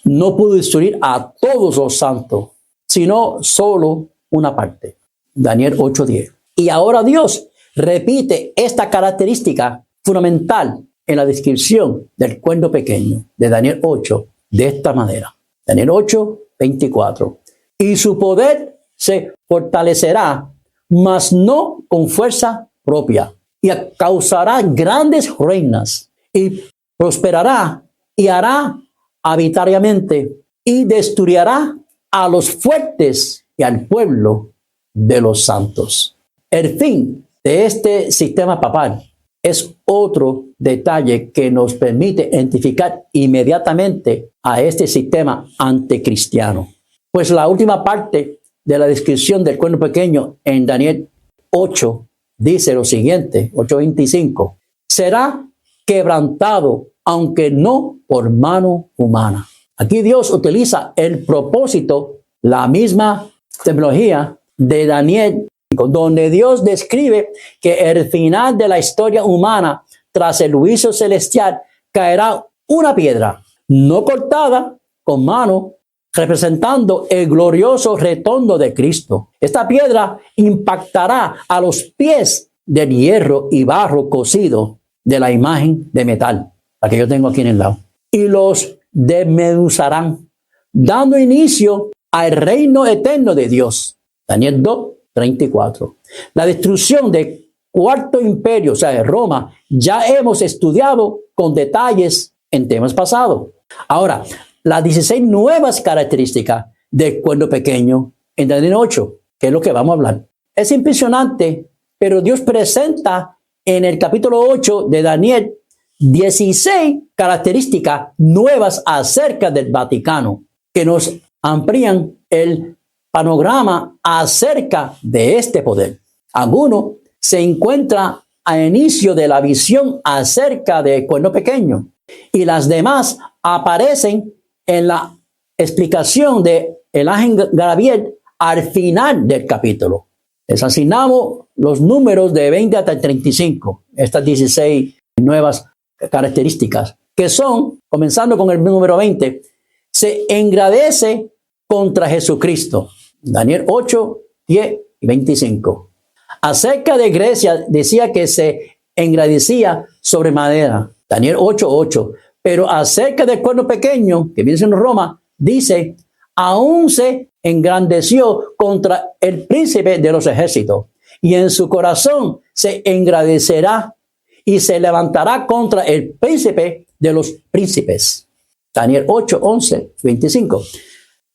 no pudo destruir a todos los santos, sino solo una parte. Daniel 8:10. Y ahora Dios repite esta característica fundamental en la descripción del cuerno pequeño de Daniel 8 de esta manera. Daniel 8, 24. Y su poder se fortalecerá, mas no con fuerza propia, y causará grandes reinas, y prosperará, y hará arbitrariamente, y destruirá a los fuertes y al pueblo de los santos. El fin de este sistema papal es otro detalle que nos permite identificar inmediatamente a este sistema anticristiano. Pues la última parte de la descripción del cuerno pequeño en Daniel 8 dice lo siguiente, 8:25. Será quebrantado, aunque no por mano humana. Aquí Dios utiliza el propósito, la misma terminología de Daniel, donde Dios describe que el final de la historia humana tras el juicio celestial caerá una piedra no cortada con mano, representando el glorioso retorno de Cristo. Esta piedra impactará a los pies del hierro y barro cocido de la imagen de metal, la que yo tengo aquí en el lado, y los desmenuzarán, dando inicio al reino eterno de Dios. Daniel 2, 34. La destrucción del Cuarto Imperio, o sea, de Roma, ya hemos estudiado con detalles en temas pasados. Ahora, las 16 nuevas características del cuerno pequeño en Daniel 8, que es lo que vamos a hablar. Es impresionante, pero Dios presenta en el capítulo 8 de Daniel 16 características nuevas acerca del Vaticano que nos amplían el panorama acerca de este poder. Alguno se encuentra al inicio de la visión acerca del cuerno pequeño y las demás aparecen en la explicación de el ángel Gabriel al final del capítulo. Les asignamos los números de 20 hasta el 35, estas 16 nuevas características, que son, comenzando con el número 20, se engrandece contra Jesucristo. Daniel 8, 10 y 25. Acerca de Grecia, decía que se engrandecía sobre madera. Daniel 8, 8. Pero acerca del cuerno pequeño, que viene en Roma, dice, aún se engrandeció contra el príncipe de los ejércitos, y en su corazón se engrandecerá y se levantará contra el príncipe de los príncipes. Daniel 8, 11, 25.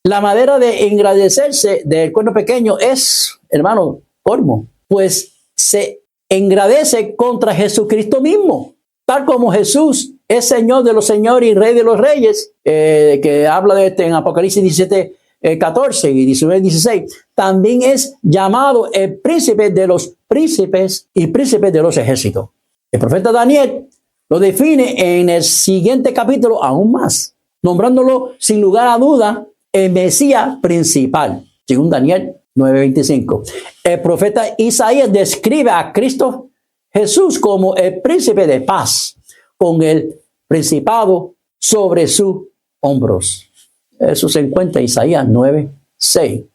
La manera de engrandecerse del cuerno pequeño es, hermano, colmo, pues se engrandece contra Jesucristo mismo, tal como Jesús es Señor de los señores y Rey de los reyes, que habla de en Apocalipsis 17, 14 y 19, 16, también es llamado el príncipe de los príncipes y príncipe de los ejércitos. El profeta Daniel lo define en el siguiente capítulo aún más, nombrándolo sin lugar a duda el Mesías principal, según Daniel 9:25. El profeta Isaías describe a Cristo Jesús como el príncipe de paz, con el principado sobre sus hombros. Eso se encuentra en Isaías 9:6.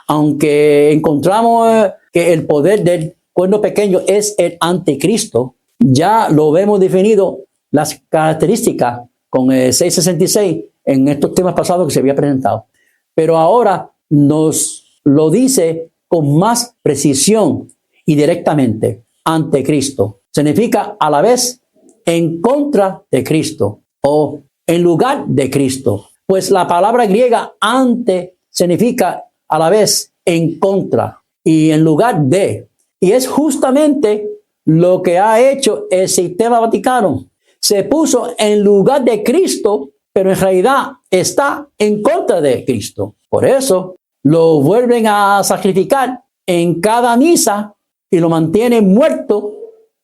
Aunque encontramos que el poder del cuerno pequeño es el anticristo, ya lo vemos definido las características con el 6:66 en estos temas pasados que se había presentado. Pero ahora nos lo dice con más precisión y directamente. Anticristo significa a la vez en contra de Cristo o en lugar de Cristo. Pues la palabra griega ante significa a la vez en contra y en lugar de. Y es justamente lo que ha hecho el sistema vaticano. Se puso en lugar de Cristo, pero en realidad está en contra de Cristo. Por eso lo vuelven a sacrificar en cada misa y lo mantienen muerto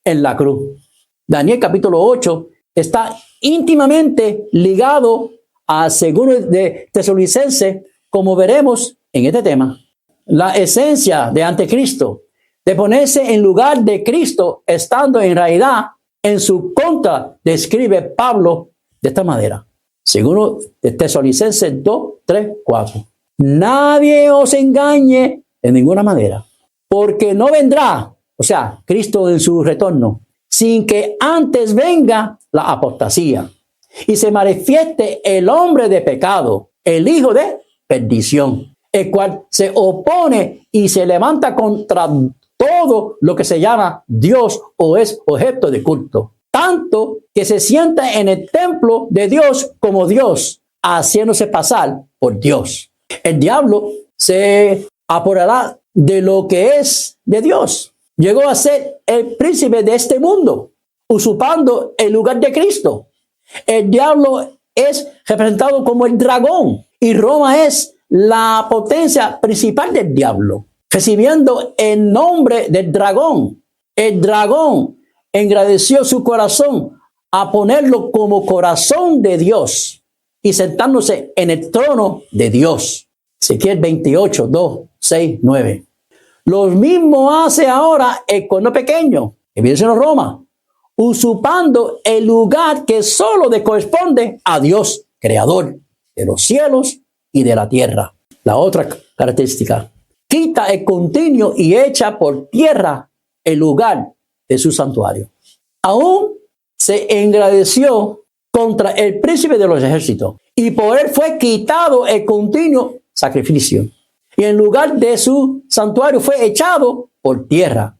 en la cruz. Daniel capítulo 8 está íntimamente ligado a segundo de Tesalonicenses, como veremos en este tema. La esencia de anticristo, de ponerse en lugar de Cristo, estando en realidad en su contra, describe Pablo de esta manera. Segundo de Tesalonicenses 2, 3, 4. Nadie os engañe de ninguna manera, porque no vendrá, o sea, Cristo en su retorno, sin que antes venga la apostasía y se manifieste el hombre de pecado, el hijo de perdición, el cual se opone y se levanta contra todo lo que se llama Dios o es objeto de culto, tanto que se sienta en el templo de Dios como Dios, haciéndose pasar por Dios. El diablo se apoderará de lo que es de Dios. Llegó a ser el príncipe de este mundo, usurpando el lugar de Cristo. El diablo es representado como el dragón y Roma es la potencia principal del diablo, recibiendo el nombre del dragón. El dragón engrandeció su corazón a ponerlo como corazón de Dios y sentándose en el trono de Dios. Ezequiel 28, 2, 6, 9. Lo mismo hace ahora el cuerno pequeño, que viene en Roma, usurpando el lugar que solo le corresponde a Dios, creador de los cielos y de la tierra. La otra característica, quita el continuo y echa por tierra el lugar de su santuario. Aún se engrandeció contra el príncipe de los ejércitos y por él fue quitado el continuo sacrificio. y en lugar de su santuario fue echado por tierra.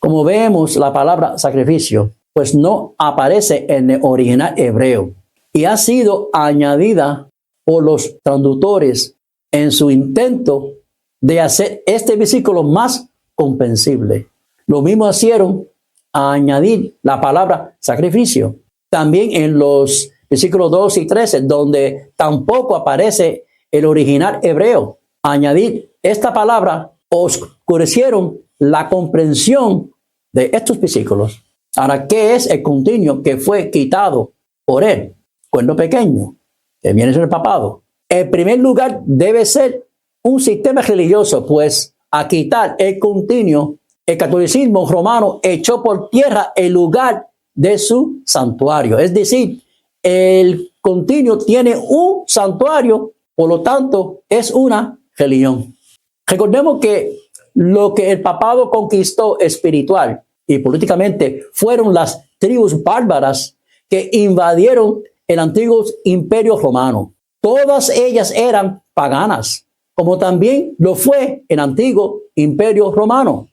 Como vemos, la palabra sacrificio pues no aparece en el original hebreo y ha sido añadida por los traductores en su intento de hacer este versículo más comprensible. Lo mismo hicieron a añadir la palabra sacrificio. También en los versículos 2 y 13, donde tampoco aparece el original hebreo. Añadir esta palabra oscurecieron la comprensión de estos versículos. Ahora, ¿qué es el continuo que fue quitado por él? Cuerno pequeño, que viene a ser el papado. En primer lugar, debe ser un sistema religioso, pues a quitar el continuo, el catolicismo romano echó por tierra el lugar de su santuario. Es decir, el continuo tiene un santuario, por lo tanto, es una religión. Recordemos que lo que el papado conquistó espiritual y políticamente fueron las tribus bárbaras que invadieron el antiguo imperio romano. Todas ellas eran paganas, como también lo fue el antiguo imperio romano.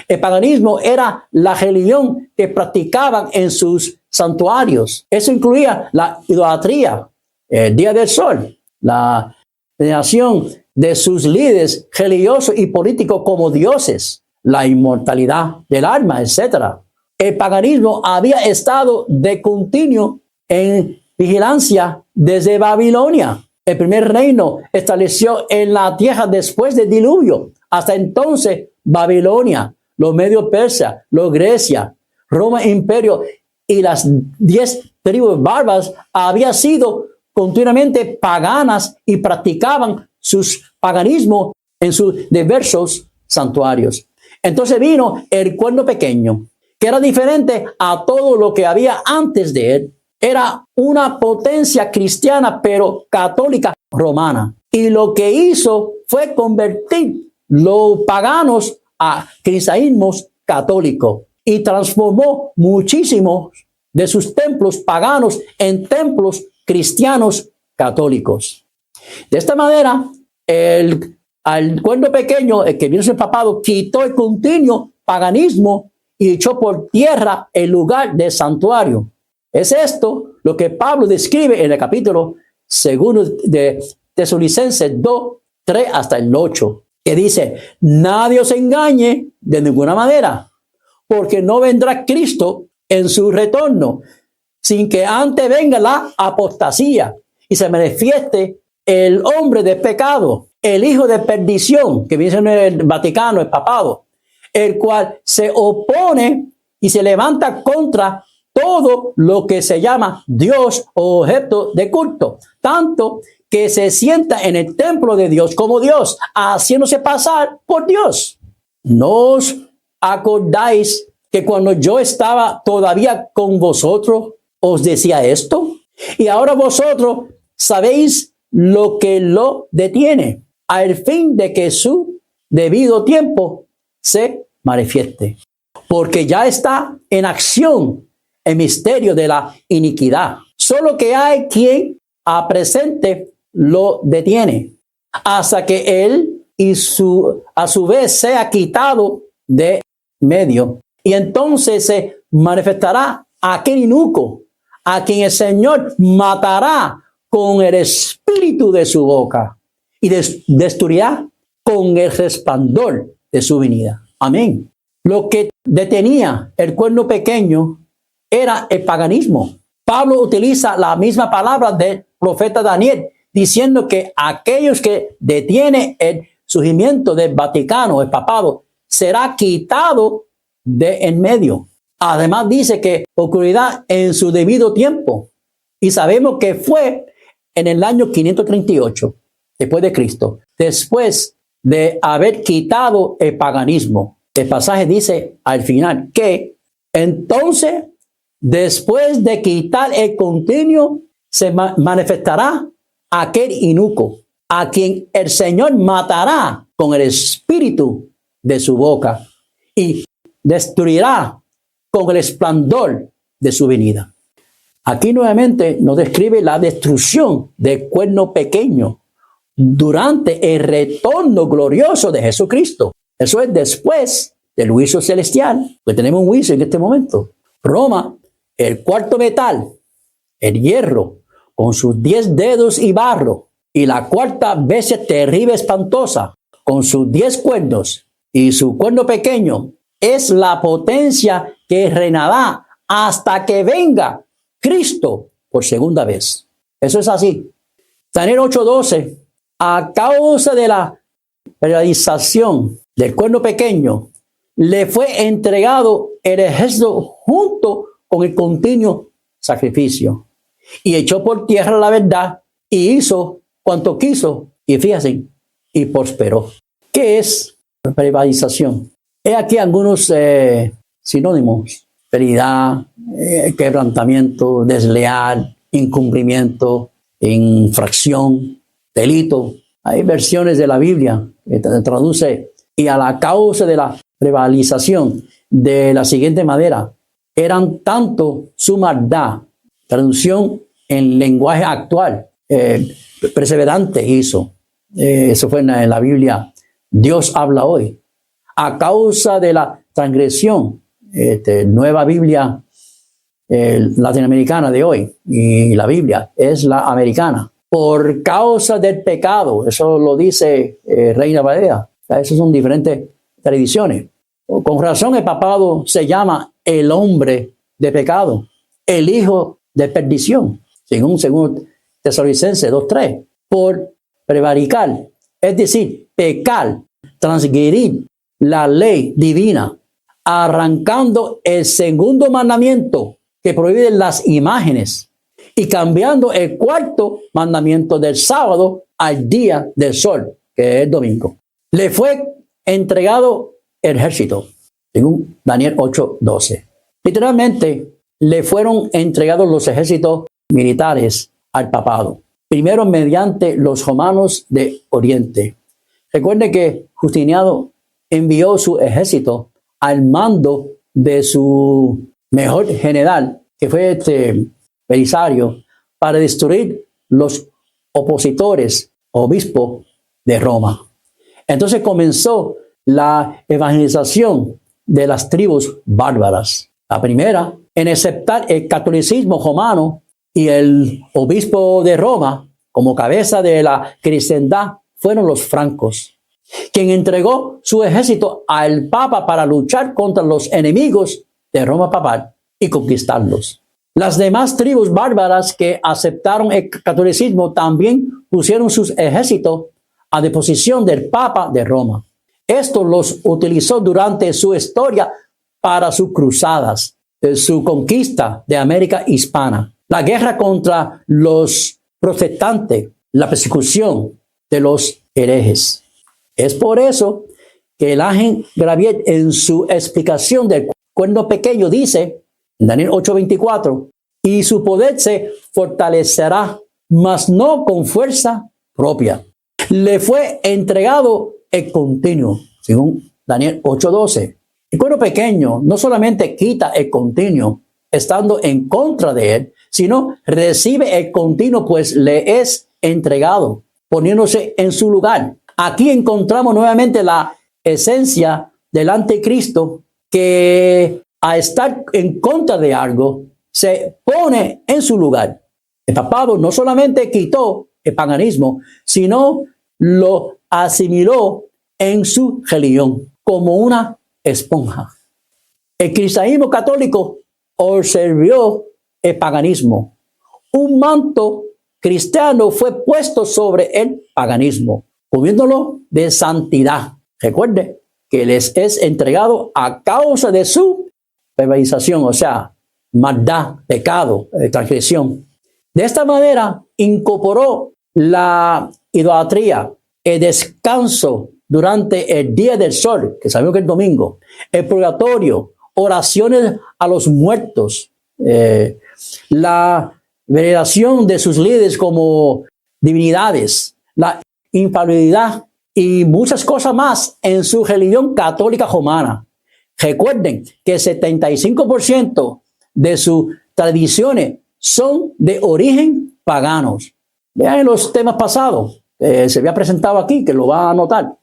El paganismo era la religión que practicaban en sus santuarios. Eso incluía la idolatría, el día del sol, la veneración de sus líderes religiosos y políticos como dioses, la inmortalidad del alma, etc. El paganismo había estado de continuo en vigilancia desde Babilonia. El primer reino estableció en la tierra después del diluvio. Hasta entonces, Babilonia, los medios persas, los Grecia, Roma Imperio y las 10 tribus bárbaras habían sido continuamente paganas y practicaban sus paganismo en sus diversos santuarios. Entonces vino el cuerno pequeño, que era diferente a todo lo que había antes de él. Era una potencia cristiana, pero católica romana. Y lo que hizo fue convertir los paganos a cristianismos católicos y transformó muchísimos de sus templos paganos en templos cristianos católicos. De esta manera, al cuerno pequeño, el que vino a ser papado, quitó el continuo paganismo y echó por tierra el lugar del santuario. Es esto lo que Pablo describe en el capítulo 2 de Tesalonicenses 2, 3 hasta el 8, que dice: nadie os engañe de ninguna manera, porque no vendrá Cristo en su retorno, sin que antes venga la apostasía y se manifieste el hombre de pecado, el hijo de perdición, que viene en el Vaticano, el papado, el cual se opone y se levanta contra todo lo que se llama Dios o objeto de culto, tanto que se sienta en el templo de Dios como Dios, haciéndose pasar por Dios. ¿No os acordáis que cuando yo estaba todavía con vosotros os decía esto? Y ahora vosotros sabéis lo que lo detiene, al fin de que su debido tiempo se manifieste. Porque ya está en acción el misterio de la iniquidad. Solo que hay quien a presente lo detiene, hasta que él a su vez sea quitado de medio. Y entonces se manifestará aquel inicuo, a quien el Señor matará con el espíritu de su boca y destruirá con el resplandor de su venida. Amén. Lo que detenía el cuerno pequeño era el paganismo. Pablo utiliza la misma palabra del profeta Daniel, diciendo que aquellos que detienen el surgimiento del Vaticano, el papado, será quitado de en medio. Además dice que ocurrirá en su debido tiempo. Y sabemos que fue en el año 538, después de Cristo, después de haber quitado el paganismo. El pasaje dice al final que entonces, después de quitar el continuo, se manifestará aquel inicuo, a quien el Señor matará con el espíritu de su boca y destruirá con el resplandor de su venida. Aquí nuevamente nos describe la destrucción del cuerno pequeño durante el retorno glorioso de Jesucristo. Eso es después del juicio celestial, pues tenemos un juicio en este momento. Roma, el cuarto metal, el hierro, con sus 10 dedos y barro, y la cuarta bestia terrible espantosa, con sus 10 cuernos y su cuerno pequeño, es la potencia que reinará hasta que venga Cristo por segunda vez. Eso es así. Daniel 8:12, a causa de la realización del cuerno pequeño, le fue entregado el ejército junto con el continuo sacrificio. Y echó por tierra la verdad y hizo cuanto quiso. Y fíjense, y prosperó. ¿Qué es prevaricación? He aquí algunos sinónimos: pérdida, quebrantamiento, desleal, incumplimiento, infracción, delito. Hay versiones de la Biblia que traduce y a la causa de la prevaricación de la siguiente manera: eran tanto su maldad, traducción en lenguaje actual, perseverante hizo. Eso fue en la Biblia, Dios habla hoy. A causa de la transgresión, nueva Biblia latinoamericana de hoy, y la Biblia es la americana. Por causa del pecado, eso lo dice Reina Valera. Esas son diferentes tradiciones. Con razón el papado se llama el hombre de pecado, el hijo de perdición, según Tesalonicenses 2:3. Por prevaricar, es decir, pecar, transgredir la ley divina, arrancando el segundo mandamiento que prohíbe las imágenes y cambiando el cuarto mandamiento del sábado al día del sol, que es domingo. Le fue entregado el ejército, según Daniel 8:12. Literalmente, le fueron entregados los ejércitos militares al papado, primero mediante los romanos de Oriente. Recuerde que Justiniano envió su ejército al mando de su mejor general, que fue Belisario, para destruir los opositores, obispos de Roma. Entonces comenzó la evangelización de las tribus bárbaras. La primera en aceptar el catolicismo romano y el obispo de Roma como cabeza de la cristiandad fueron los francos, quien entregó su ejército al Papa para luchar contra los enemigos de Roma papal y conquistarlos. Las demás tribus bárbaras que aceptaron el catolicismo también pusieron sus ejércitos a disposición del Papa de Roma. Esto los utilizó durante su historia para sus cruzadas, su conquista de América hispana, la guerra contra los protestantes, la persecución de los herejes. Es por eso que el ángel Gabriel, en su explicación del cuerno pequeño, dice en Daniel 8:24, y su poder se fortalecerá, mas no con fuerza propia. Le fue entregado el continuo, según Daniel 8:12. El cuerno pequeño no solamente quita el continuo, estando en contra de él, sino recibe el continuo, pues le es entregado, poniéndose en su lugar. Aquí encontramos nuevamente la esencia del anticristo, que a estar en contra de algo, se pone en su lugar. El papado no solamente quitó el paganismo, sino lo asimiló en su religión como una esponja. El cristianismo católico observó el paganismo. Un manto cristiano fue puesto sobre el paganismo, cubriéndolo de santidad. Recuerde que les es entregado a causa de su perversión, o sea, maldad, pecado, transgresión. De esta manera incorporó la idolatría, el descanso durante el día del sol, que sabemos que es domingo, el purgatorio, oraciones a los muertos, la veneración de sus líderes como divinidades, la infalibilidad y muchas cosas más en su religión católica romana. Recuerden que el 75% de sus tradiciones son de origen paganos. Vean los temas pasados, se había presentado aquí, que lo va a anotar.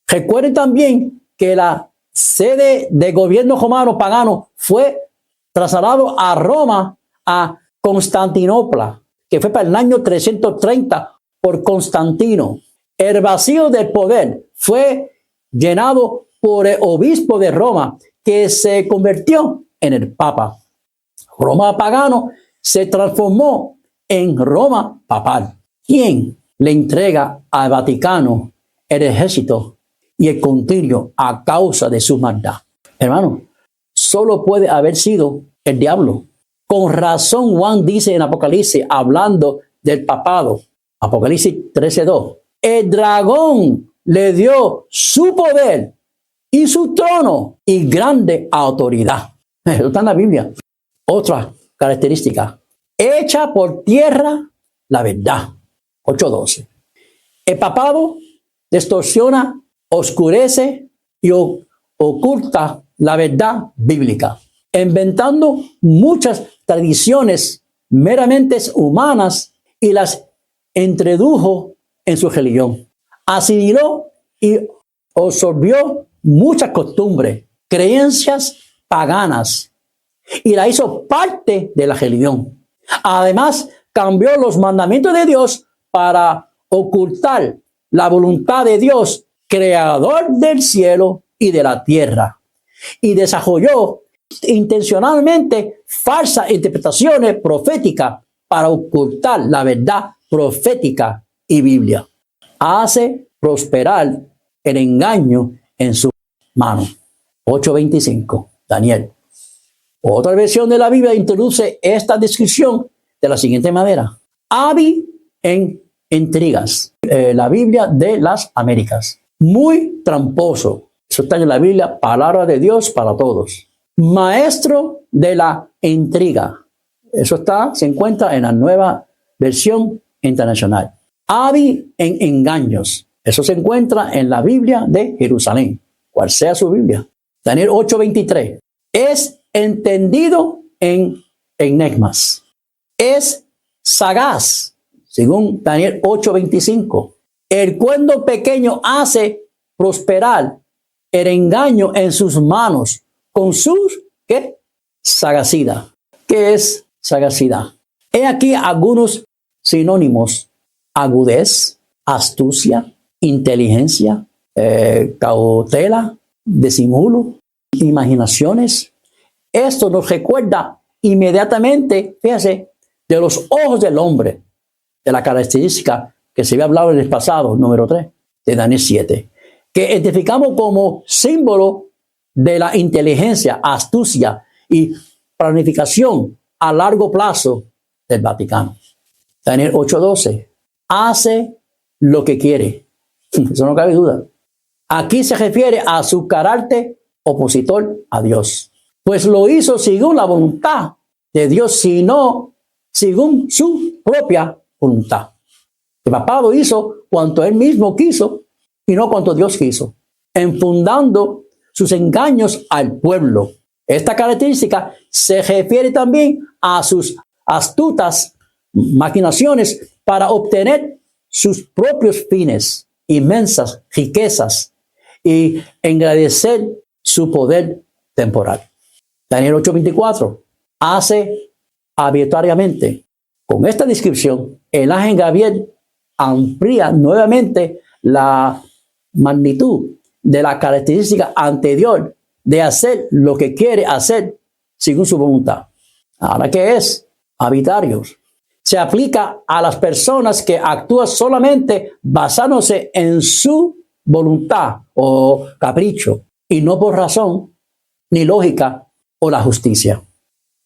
Recuerden también que la sede de gobierno romano pagano fue trasladado a Roma, a Constantinopla, que fue para el año 330 por Constantino. El vacío del poder fue llenado por el obispo de Roma, que se convirtió en el Papa. Roma pagano se transformó en Roma papal, quien le entrega al Vaticano el ejército y el concilio a causa de su maldad. Hermano, solo puede haber sido el diablo. Con razón Juan dice en Apocalipsis, hablando del papado, Apocalipsis 13:2, el dragón le dio su poder y su trono y grande autoridad. Eso está en la Biblia. Otra característica, echa por tierra la verdad. 8:12. El papado distorsiona, oscurece y oculta la verdad bíblica, inventando muchas tradiciones meramente humanas y las introdujo en su religión. Asimiló y absorbió muchas costumbres, creencias paganas y la hizo parte de la religión. Además, cambió los mandamientos de Dios para ocultar la voluntad de Dios, creador del cielo y de la tierra, y desarrolló intencionalmente falsas interpretaciones proféticas para ocultar la verdad profética y Biblia. Hace prosperar el engaño en su mano. 8:25, Daniel. Otra versión de la Biblia introduce esta descripción de la siguiente manera: hábil en intrigas. La Biblia de las Américas. Muy tramposo. Eso está en la Biblia, palabra de Dios para todos. Maestro de la intriga. Eso se encuentra en la nueva versión internacional. Hábil en engaños. Eso se encuentra en la Biblia de Jerusalén, cual sea su Biblia. Daniel 8:23. Es entendido en enigmas. Es sagaz, según Daniel 8:25. El cuerno pequeño hace prosperar el engaño en sus manos con sus sagacidad. ¿Qué es sagacidad? He aquí algunos sinónimos: agudez, astucia, inteligencia, cautela, disimulo, imaginaciones. Esto nos recuerda inmediatamente, fíjese, de los ojos del hombre, de la característica que se había hablado en el pasado, número 3, de Daniel 7, que identificamos como símbolo de la inteligencia, astucia y planificación a largo plazo del Vaticano. Daniel 8:12, hace lo que quiere. Eso no cabe duda. Aquí se refiere a su carácter opositor a Dios, pues lo hizo según la voluntad de Dios, sino según su propia voluntad. El papado hizo cuanto él mismo quiso y no cuanto Dios quiso, enfundando sus engaños al pueblo. Esta característica se refiere también a sus astutas maquinaciones para obtener sus propios fines, inmensas riquezas y engrandecer su poder temporal. Daniel 8:24 hace arbitrariamente. Con esta descripción, el ángel Gabriel amplía nuevamente la magnitud de la característica anterior de hacer lo que quiere hacer según su voluntad. Ahora, ¿qué es? Arbitrarios. Se aplica a las personas que actúan solamente basándose en su voluntad o capricho y no por razón ni lógica o la justicia.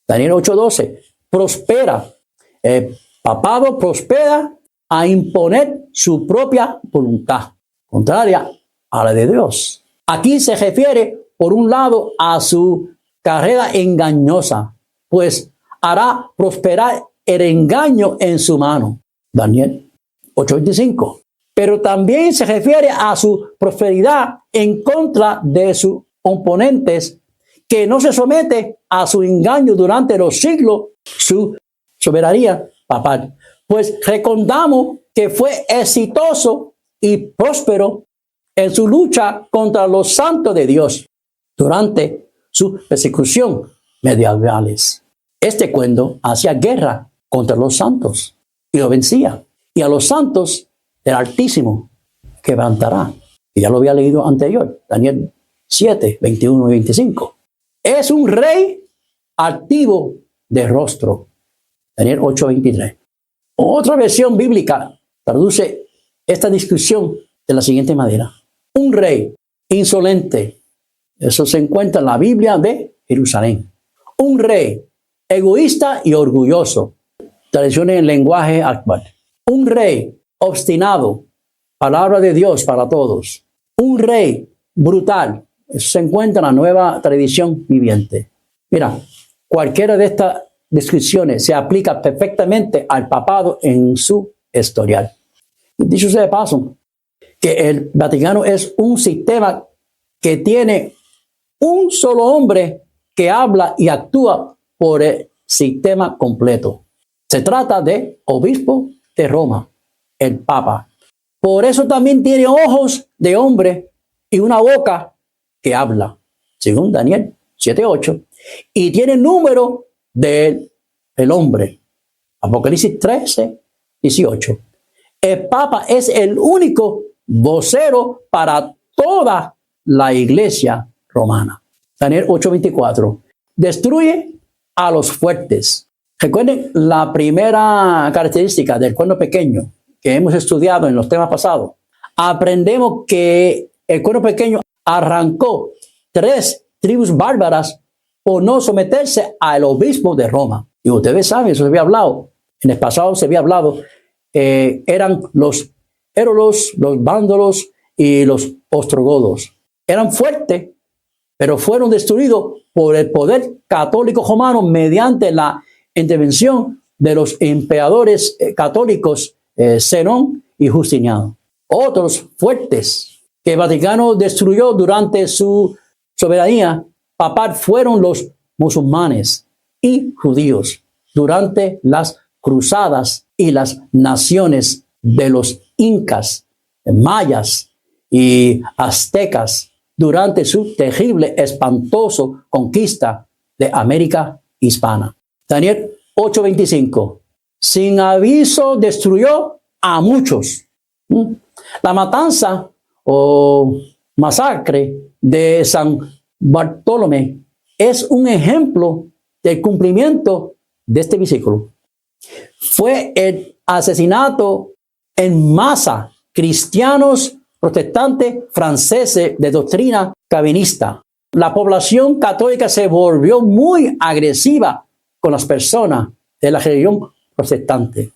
Daniel 8:12 prospera. El papado prospera a imponer su propia voluntad, contraria a la de Dios. Aquí se refiere, por un lado, a su carrera engañosa, pues hará prosperar el engaño en su mano. Daniel 8:25. Pero también se refiere a su prosperidad en contra de sus oponentes, que no se somete a su engaño durante los siglos, su soberanía papal. Pues recordamos que fue exitoso y próspero en su lucha contra los santos de Dios durante su persecución medievales. Este cuento hacía guerra contra los santos y lo vencía. Y a los santos del Altísimo quebrantará. Y ya lo había leído anterior, Daniel 7, 21 y 25. Es un rey altivo de rostro. Daniel 8, 23. Otra versión bíblica traduce esta discusión de la siguiente manera. Un rey insolente. Eso se encuentra en la Biblia de Jerusalén. Un rey egoísta y orgulloso. Traducciones en lenguaje actual. Un rey obstinado. Palabra de Dios para todos. Un rey brutal. Eso se encuentra en la Nueva Tradición Viviente. Mira, cualquiera de estas descripciones se aplica perfectamente al papado en su historial. Dicho sea de paso, que el Vaticano es un sistema que tiene un solo hombre que habla y actúa por el sistema completo. Se trata de obispo de Roma, el Papa. Por eso también tiene ojos de hombre y una boca que habla, según Daniel 7:8, y tiene número del hombre. Apocalipsis 13:18. El Papa es el único vocero para toda la iglesia romana. Daniel 8:24. Destruye a los fuertes. Recuerden la primera característica del cuerno pequeño que hemos estudiado en los temas pasados. Aprendemos que el cuerno pequeño arrancó 3 tribus bárbaras por no someterse al obispo de Roma. Y ustedes saben, eso se había hablado. En el pasado se había hablado. Eran los érolos, los vándalos y los ostrogodos. Eran fuertes, pero fueron destruidos por el poder católico romano mediante la intervención de los emperadores católicos Zenón y Justiniano. Otros fuertes que el Vaticano destruyó durante su soberanía papal fueron los musulmanes y judíos durante las cruzadas y las naciones de los incas, mayas y aztecas durante su terrible, espantoso conquista de América hispana. Daniel 8:25. Sin aviso destruyó a muchos. La matanza o masacre de San Bartolomé es un ejemplo del cumplimiento de este versículo. Fue el asesinato en masa cristianos protestantes franceses de doctrina calvinista. La población católica se volvió muy agresiva con las personas de la religión protestante.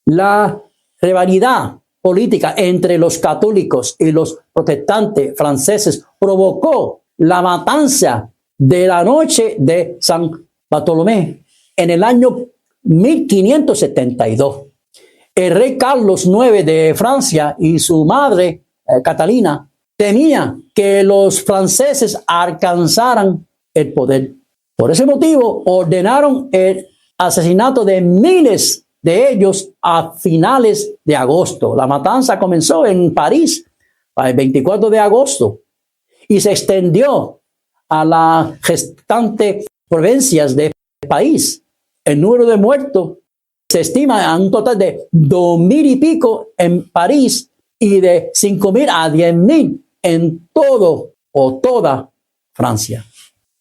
La rivalidad política entre los católicos y los protestantes franceses provocó la matanza de la noche de San Bartolomé en el año 1572. El rey Carlos IX de Francia y su madre Catalina temían que los franceses alcanzaran el poder. Por ese motivo ordenaron el asesinato de miles de ellos a finales de agosto. La matanza comenzó en París el 24 de agosto y se extendió a las restantes provincias del país. El número de muertos se estima a un total de 2,000 y pico en París y de 5,000 a 10,000 en todo o toda Francia.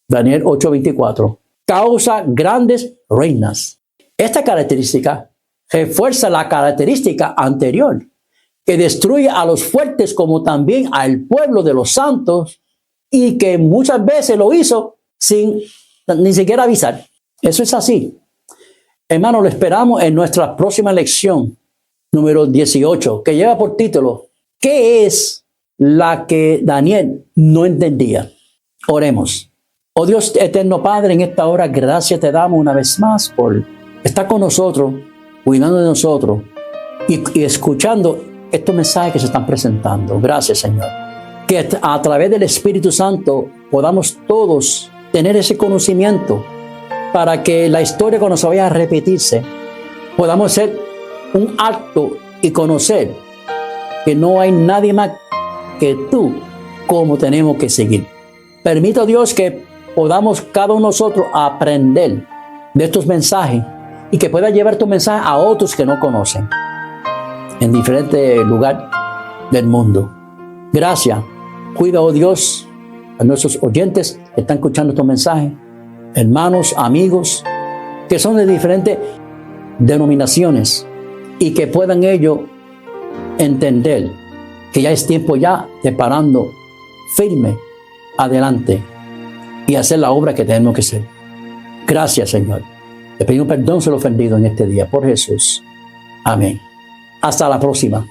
Daniel 8:24. Causa grandes ruinas. Esta característica refuerza la característica anterior, que destruye a los fuertes como también al pueblo de los santos y que muchas veces lo hizo sin ni siquiera avisar. Eso es así. Hermano, lo esperamos en nuestra próxima lección, número 18, que lleva por título, ¿qué es la que Daniel no entendía? Oremos. Oh Dios eterno Padre, en esta hora gracias te damos una vez más por estar con nosotros, cuidando de nosotros y escuchando estos mensajes que se están presentando. Gracias, Señor. Que a través del Espíritu Santo podamos todos tener ese conocimiento para que la historia cuando se vaya a repetirse podamos hacer un acto y conocer que no hay nadie más que tú como tenemos que seguir. Permita, Dios, que podamos cada uno de nosotros aprender de estos mensajes y que pueda llevar tu mensaje a otros que no conocen en diferentes lugares del mundo. Gracias. Cuida, oh Dios, a nuestros oyentes que están escuchando estos mensajes, hermanos, amigos, que son de diferentes denominaciones y que puedan ellos entender que ya es tiempo ya de parando firme adelante y hacer la obra que tenemos que hacer. Gracias, Señor. Te pedimos perdón si lo he ofendido en este día por Jesús. Amén. Hasta la próxima.